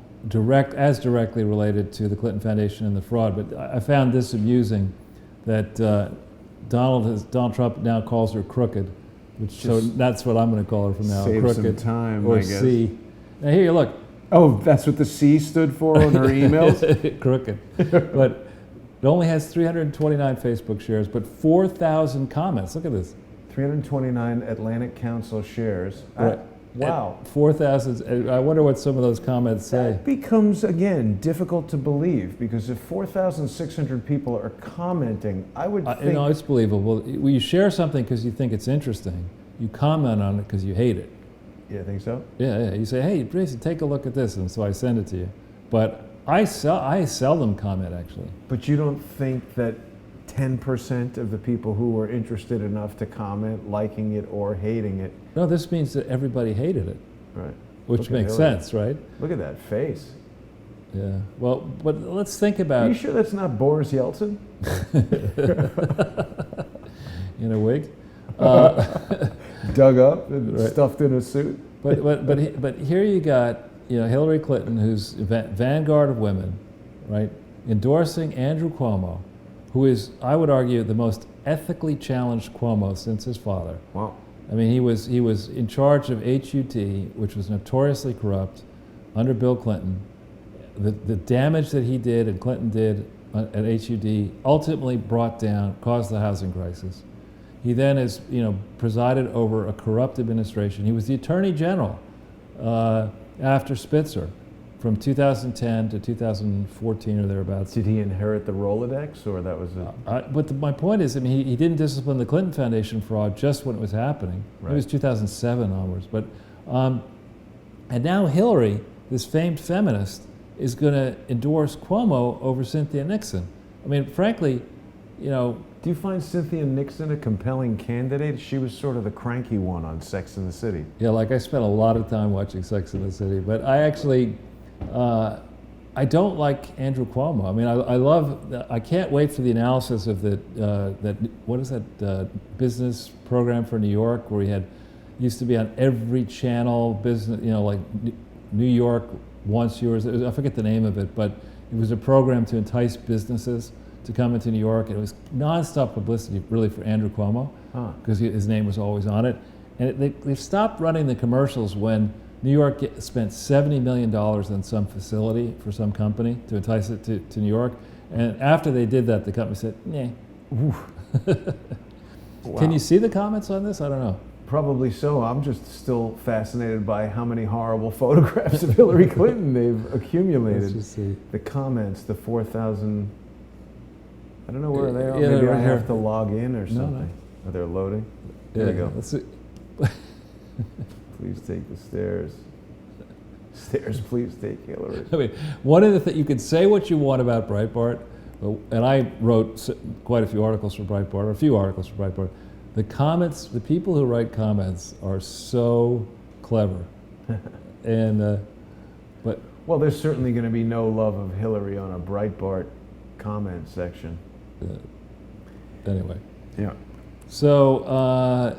as directly related to the Clinton Foundation and the fraud, but I found this amusing, that Donald Trump now calls her crooked, so that's what I'm going to call her from now on. Save crooked some time, or I guess. C. Now here you look. Oh, that's what the C stood for on her emails? Crooked. But it only has 329 Facebook shares, but 4,000 comments. Look at this. 329 Atlantic Council shares. Right. Wow. 4,000. I wonder what some of those comments say. That becomes, again, difficult to believe, because if 4,600 people are commenting, I would think... You know, it's believable. When you share something because you think it's interesting, you comment on it because you hate it. You think so? Yeah. You say, hey, Jason, take a look at this, and so I send it to you. But I seldom comment, actually. But you don't think that 10% of the people who were interested enough to comment, liking it or hating it? No, this means that everybody hated it. Right. Which makes sense, right? Look at that face. Yeah. Well, but let's think about... Are you sure that's not Boris Yeltsin? In a wig? Dug up and stuffed in a suit? But here you got, Hillary Clinton, who's vanguard of women, right, endorsing Andrew Cuomo, who is, I would argue, the most ethically challenged Cuomo since his father. Wow. I mean, he was in charge of HUT, which was notoriously corrupt under Bill Clinton. The damage that he did and Clinton did at HUD ultimately caused the housing crisis. He then has, presided over a corrupt administration. He was the Attorney General after Spitzer from 2010 to 2014 or thereabouts. Did he inherit the Rolodex, or that was it? But my point is, I mean, he didn't discipline the Clinton Foundation fraud just when it was happening. Right. It was 2007 onwards. But and now Hillary, this famed feminist, is going to endorse Cuomo over Cynthia Nixon. I mean, frankly, Do you find Cynthia Nixon a compelling candidate? She was sort of the cranky one on Sex and the City. Yeah, like I spent a lot of time watching Sex and the City, but I actually, I don't like Andrew Cuomo. I mean, I can't wait for the analysis of what is that business program for New York, where he used to be on every channel, business, like New York Wants Yours. I forget the name of it, but it was a program to entice businesses to come into New York, and it was nonstop publicity, really, for Andrew Cuomo, because his name was always on it. And they stopped running the commercials when New York spent $70 million on some facility for some company to entice it to New York. And after they did that, the company said, "Nah." Wow. Can you see the comments on this? I don't know. Probably so. I'm just still fascinated by how many horrible photographs of Hillary Clinton they've accumulated. Let's just see. The comments, the 4,000. I don't know where they are. Yeah, Maybe right I here. have to log in or something. No. Oh, they're loading. There we go. Let's see. Please take the stairs. Stairs, please take Hillary. I mean, one of the things, you can say what you want about Breitbart, and I wrote quite a few articles for Breitbart, or a few articles for Breitbart. The comments, the people who write comments are so clever. Well, there's certainly going to be no love of Hillary on a Breitbart comment section. Anyway. Yeah. So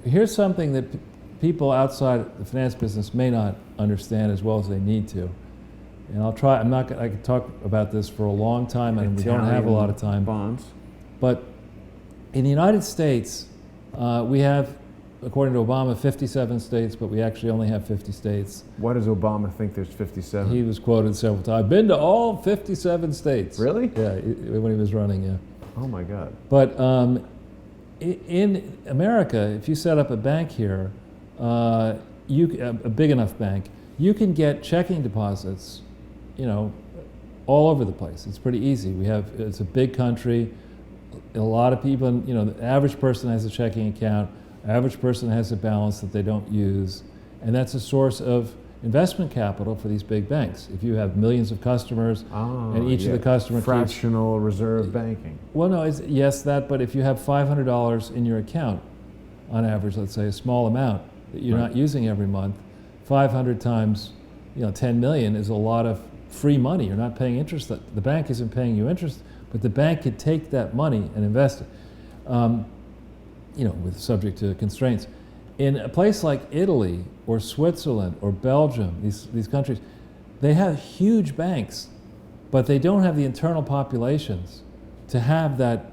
here's something that people outside the finance business may not understand as well as they need to. And I'll try, I could talk about this for a long time, and we don't have a lot of time. Bonds. But in the United States, we have, according to Obama, 57 states, but we actually only have 50 states. Why does Obama think there's 57? He was quoted several times. I've been to all 57 states. Really? Yeah, when he was running, yeah. Oh my God. But in America, if you set up a bank here, a big enough bank, you can get checking deposits, all over the place. It's pretty easy. It's a big country. A lot of people, the average person has a checking account. Average person has a balance that they don't use, and that's a source of investment capital for these big banks. If you have millions of customers and each of the customers fractional reserve banking. Well, no, yes, that, but if you have $500 in your account, on average, let's say a small amount that you're not using every month, 500 times 10 million is a lot of free money. You're not paying interest. The bank isn't paying you interest, but the bank could take that money and invest it, with subject to constraints. In a place like Italy or Switzerland or Belgium, these countries, they have huge banks, but they don't have the internal populations to have that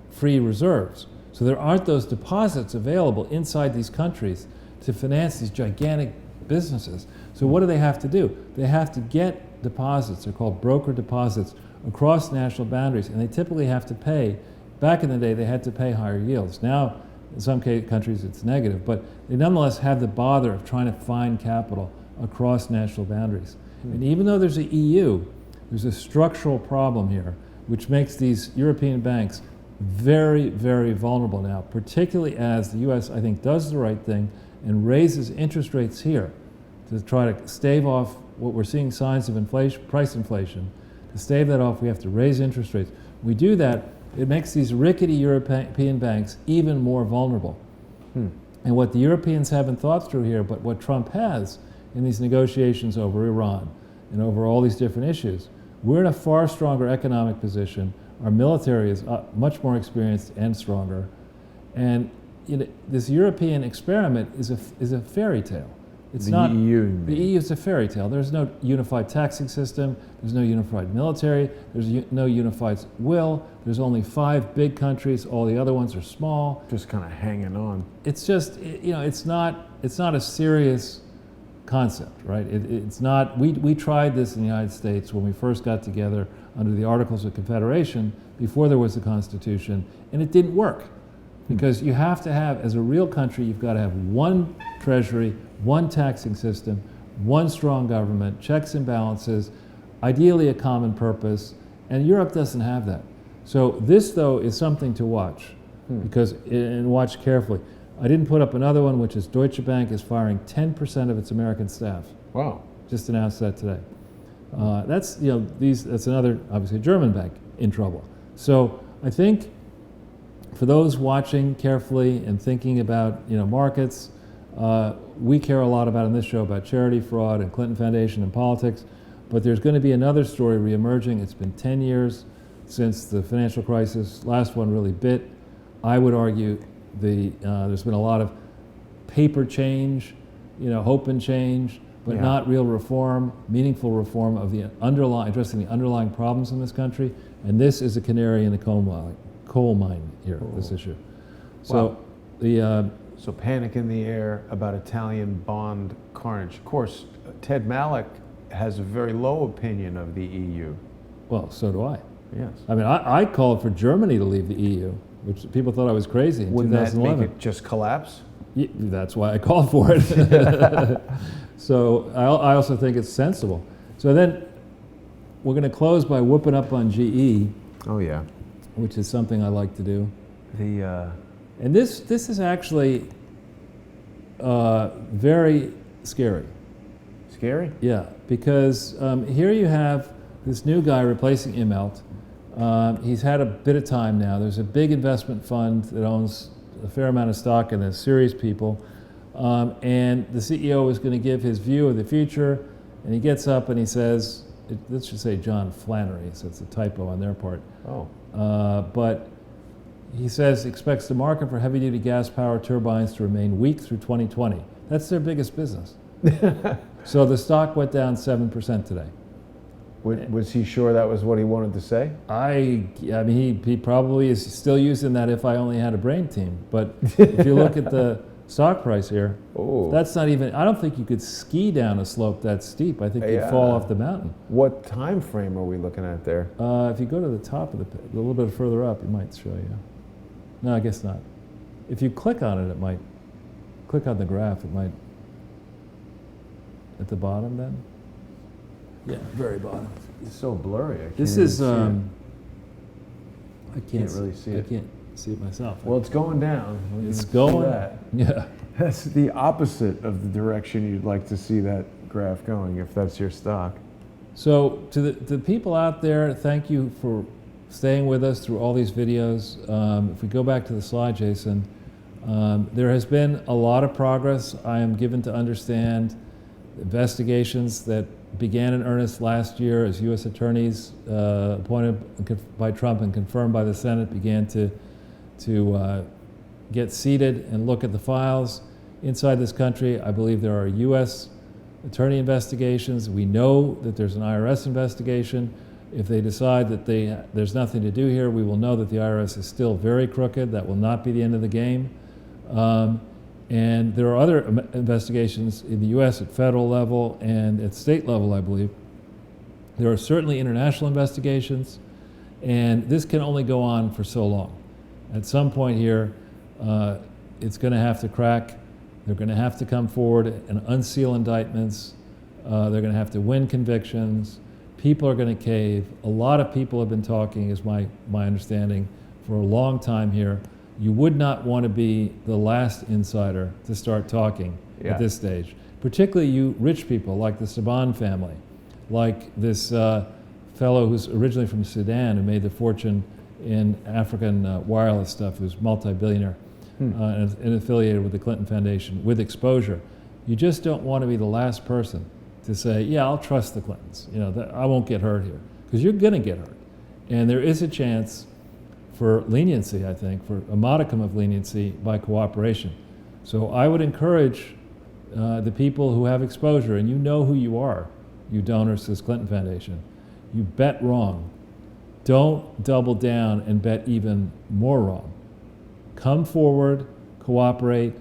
free reserves. So there aren't those deposits available inside these countries to finance these gigantic businesses. So what do they have to do? They have to get deposits, they're called broker deposits, across national boundaries, and they typically have to pay, back in the day they had to pay higher yields. Now, in some countries it's negative, but they nonetheless have the bother of trying to find capital across national boundaries. And even though there's an EU, there's a structural problem here, which makes these European banks very, very vulnerable now, particularly as the US, I think, does the right thing and raises interest rates here to try to stave off what we're seeing signs of inflation, price inflation. To stave that off, we have to raise interest rates. When we do that, it makes these rickety European banks even more vulnerable. And what the Europeans haven't thought through here, but what Trump has in these negotiations over Iran and over all these different issues, we're in a far stronger economic position. Our military is much more experienced and stronger. And this European experiment is a fairy tale. It's not EU. The EU is a fairy tale. There's no unified taxing system. There's no unified military. There's no unified will. There's only 5 big countries. All the other ones are small. Just kind of hanging on. It's just it's not a serious concept, right? It's not. We tried this in the United States when we first got together under the Articles of Confederation before there was a Constitution, and it didn't work because you have to have, as a real country, you've got to have one treasury, one taxing system, one strong government, checks and balances, ideally a common purpose, and Europe doesn't have that. So this, though, is something to watch, and watch carefully. I didn't put up another one, which is Deutsche Bank is firing 10% of its American staff. Wow. Just announced that today. That's another, obviously, German bank in trouble. So I think for those watching carefully and thinking about markets, we care a lot about in this show about charity fraud and Clinton Foundation and politics, but there's going to be another story reemerging. It's been 10 years since the financial crisis. Last one really bit. I would argue there's been a lot of paper change, hope and change, but not real reform, meaningful reform of addressing the underlying problems in this country. And this is a canary in the coal mine here, this issue. So So panic in the air about Italian bond carnage. Of course, Ted Malloch has a very low opinion of the EU. Well, so do I. Yes. I mean, I called for Germany to leave the EU, which people thought I was crazy in Wouldn't 2011. that make it just collapse? Yeah, that's why I called for it. So I also think it's sensible. So then we're going to close by whooping up on GE. Oh yeah. Which is something I like to do. And this is actually very scary. Scary? Yeah, because here you have this new guy replacing Immelt. He's had a bit of time now. There's a big investment fund that owns a fair amount of stock in this, serious people. And the CEO is going to give his view of the future, and he gets up and he says, let's just say John Flannery, so it's a typo on their part. Oh. But he says expects the market for heavy-duty gas-powered turbines to remain weak through 2020. That's their biggest business. So the stock went down 7% today. Was he sure that was what he wanted to say? I mean, he probably is still using that if I only had a brain team. But if you look at the stock price here, that's not even, I don't think you could ski down a slope that steep. I think you'd fall off the mountain. What time frame are we looking at there? If you go to the top of the page, a little bit further up, it might show you. No, I guess not. If you click on it, it might, click on the graph, it might, at the bottom then? Yeah, very bottom. It's so blurry. I This can't is, even I can't really see it. I can't see it myself. Well, it's going down. It's See going, that. yeah. That's the opposite of the direction you'd like to see that graph going if that's your stock. So to the people out there, thank you for staying with us through all these videos. If we go back to the slide, Jason, there has been a lot of progress. I am given to understand investigations that began in earnest last year as U.S. attorneys appointed by Trump and confirmed by the Senate began to get seated and look at the files. Inside this country, I believe there are U.S. attorney investigations. We know that there's an IRS investigation. If they decide that there's nothing to do here, we will know that the IRS is still very crooked. That will not be the end of the game. And there are other investigations in the U.S. at federal level and at state level, I believe. There are certainly international investigations, and this can only go on for so long. At some point here, it's going to have to crack. They're going to have to come forward and unseal indictments. They're going to have to win convictions. People are going to cave. A lot of people have been talking, is my understanding, for a long time here. You would not want to be the last insider to start talking at this stage, particularly you rich people like the Saban family, like this fellow who's originally from Sudan who made the fortune in African wireless stuff, who's multi-billionaire and affiliated with the Clinton Foundation with exposure. You just don't want to be the last person to say, yeah, I'll trust the Clintons. You know, I won't get hurt here, because you're going to get hurt. And there is a chance for leniency, I think, for a modicum of leniency by cooperation. So I would encourage the people who have exposure, and you know who you are, you donors to this Clinton Foundation, you bet wrong. Don't double down and bet even more wrong. Come forward, cooperate,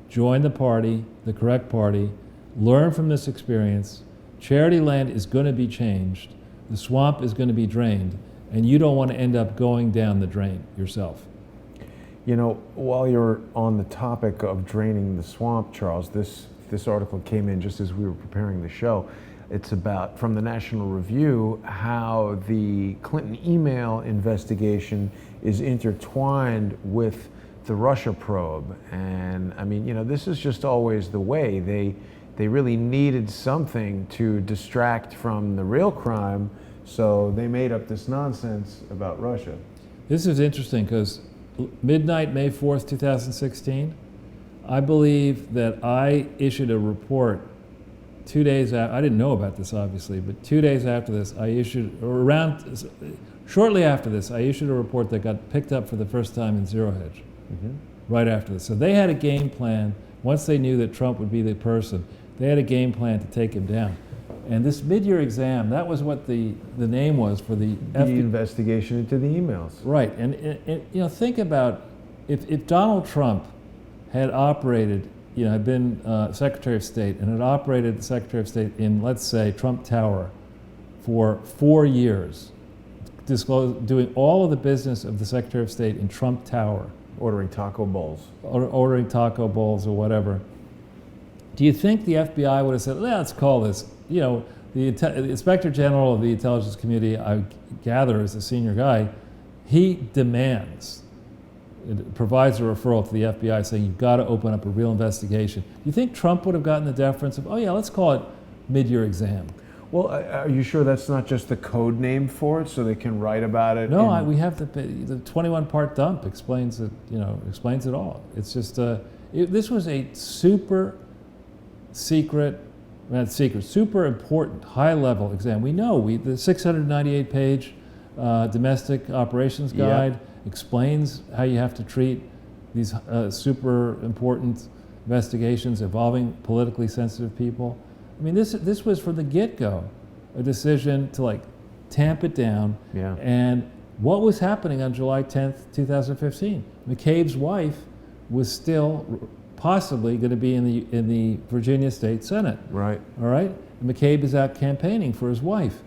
join the party, the correct party, learn from this experience. Charity land is going to be changed. The swamp is going to be drained. And you don't want to end up going down the drain yourself. You know, while you're on the topic of draining the swamp, Charles, this article came in just as we were preparing the show. It's about, from the National Review, how the Clinton email investigation is intertwined with the Russia probe. And I mean, you know, this is just always the way. They really needed something to distract from the real crime, so they made up this nonsense about Russia. This is interesting because midnight, May 4th, 2016, I believe that I issued a report 2 days after. I didn't know about this, obviously, but 2 days after this, shortly after this, I issued a report that got picked up for the first time in Zero Hedge, right after this. So they had a game plan. Once they knew that Trump would be the person, they had a game plan to take him down. And this mid-year exam, that was what the name was for the investigation into the emails. Right, and you know, think about if Donald Trump had operated, you know, had been Secretary of State and had operated the Secretary of State in, let's say, Trump Tower for 4 years, doing all of the business of the Secretary of State in Trump Tower. Ordering taco bowls. Ordering taco bowls or whatever. Do you think the FBI would have said, let's call this, you know, the Inspector General of the Intelligence Community, I gather is a senior guy, he demands, it provides a referral to the FBI saying you've got to open up a real investigation. Do you think Trump would have gotten the deference of, oh yeah, let's call it mid-year exam? Well, are you sure that's not just the code name for it, so they can write about it? No, we have the 21-part dump explains it. You know, explains it all. It's just this was a super secret, not secret, super important, high-level exam. We know the 698-page domestic operations guide explains how you have to treat these super important investigations involving politically sensitive people. I mean, this was from the get-go a decision to like tamp it down. Yeah. And what was happening on July 10th, 2015? McCabe's wife was still possibly going to be in the Virginia State Senate. Right. All right. And McCabe is out campaigning for his wife.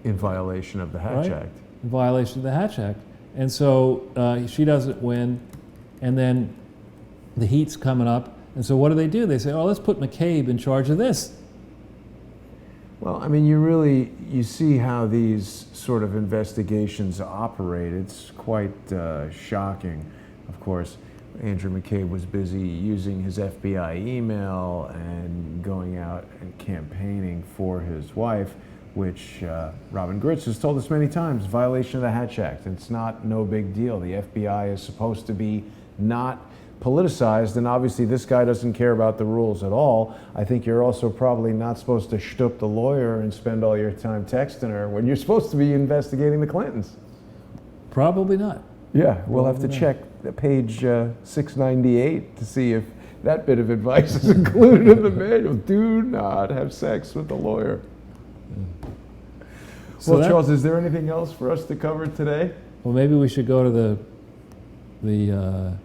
In violation of the Hatch Right? Act. In violation of the Hatch Act. And so she doesn't win, and then the heat's coming up. And so what do? They say, oh, let's put McCabe in charge of this. Well, I mean, you see how these sort of investigations operate. It's quite shocking, of course. Andrew McCabe was busy using his FBI email and going out and campaigning for his wife, which Robin Gritz has told us many times, violation of the Hatch Act. It's not no big deal. The FBI is supposed to be not politicized, and obviously this guy doesn't care about the rules at all. I think you're also probably not supposed to shtup the lawyer and spend all your time texting her when you're supposed to be investigating the Clintons. Probably not. Yeah, we'll have to check page 698 to see if that bit of advice is included in the manual. Do not have sex with the lawyer. So Well, Charles, is there anything else for us to cover today? Well, maybe we should go to the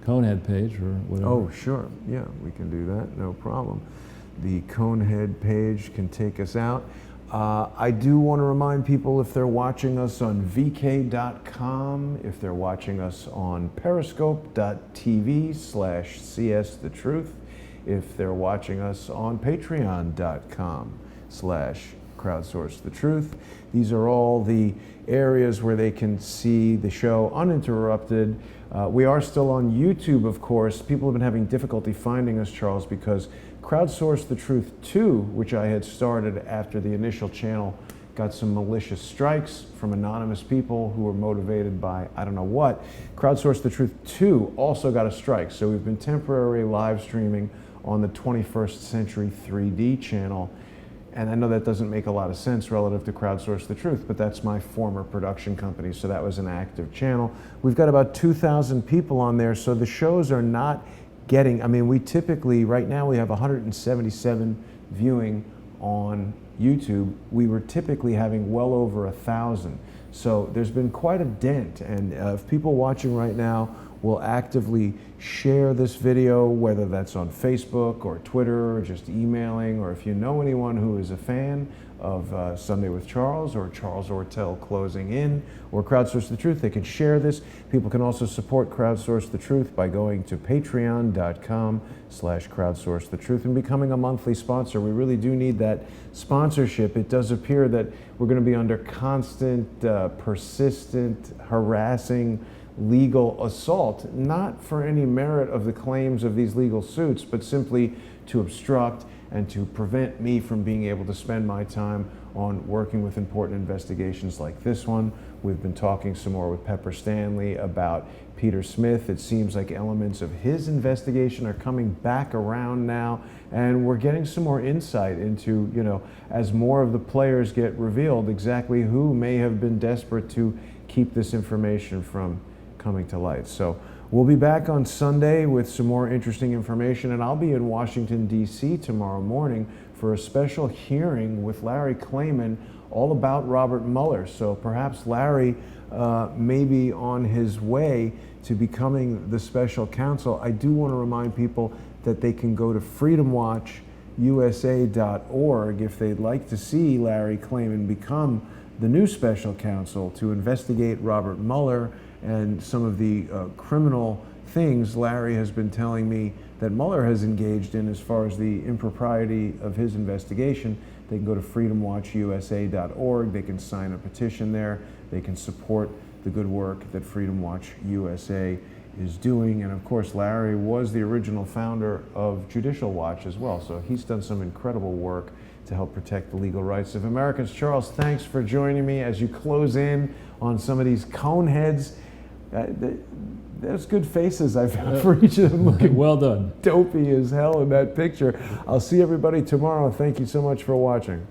Conehead page or whatever. Oh, sure. Yeah, we can do that. No problem. The Conehead page can take us out. I do want to remind people, if they're watching us on vk.com, if they're watching us on periscope.tv/csTheTruth, if they're watching us on patreon.com/crowdsourcethetruth, these are all the areas where they can see the show uninterrupted. We are still on YouTube, of course. People have been having difficulty finding us, Charles, because Crowdsource the Truth 2, which I had started after the initial channel, got some malicious strikes from anonymous people who were motivated by I don't know what. Crowdsource the Truth 2 also got a strike. So we've been temporarily live streaming on the 21st Century 3D channel. And I know that doesn't make a lot of sense relative to Crowdsource the Truth, but that's my former production company, so that was an active channel. We've got about 2,000 people on there, so the shows are not getting, I mean, we typically, right now we have 177 viewing on YouTube. We were typically having well over 1,000. So there's been quite a dent, and if people watching right now will actively share this video, whether that's on Facebook or Twitter or just emailing, or if you know anyone who is a fan of Sunday with Charles or Charles Ortel Closing In or Crowdsource the Truth, they can share this. People can also support Crowdsource the Truth by going to patreon.com/crowdsourcethetruth and becoming a monthly sponsor. We really do need that sponsorship. It does appear that we're going to be under constant, persistent, harassing legal assault, not for any merit of the claims of these legal suits, but simply to obstruct and to prevent me from being able to spend my time on working with important investigations like this one. We've been talking some more with Pepper Stanley about Peter Smith. It seems like elements of his investigation are coming back around now, and we're getting some more insight into, you know, as more of the players get revealed, exactly who may have been desperate to keep this information from coming to light. So we'll be back on Sunday with some more interesting information, and I'll be in Washington, D.C. tomorrow morning for a special hearing with Larry Klayman all about Robert Mueller. So perhaps Larry may be on his way to becoming the special counsel. I do want to remind people that they can go to freedomwatchusa.org if they'd like to see Larry Klayman become the new special counsel to investigate Robert Mueller and some of the criminal things Larry has been telling me that Mueller has engaged in as far as the impropriety of his investigation. They can go to freedomwatchusa.org. They can sign a petition there. They can support the good work that Freedom Watch USA is doing. And of course, Larry was the original founder of Judicial Watch as well. So he's done some incredible work to help protect the legal rights of Americans. Charles, thanks for joining me as you close in on some of these Coneheads. There's good faces I've found for each of them, looking well done. Dopey as hell in that picture. I'll see everybody tomorrow. Thank you so much for watching.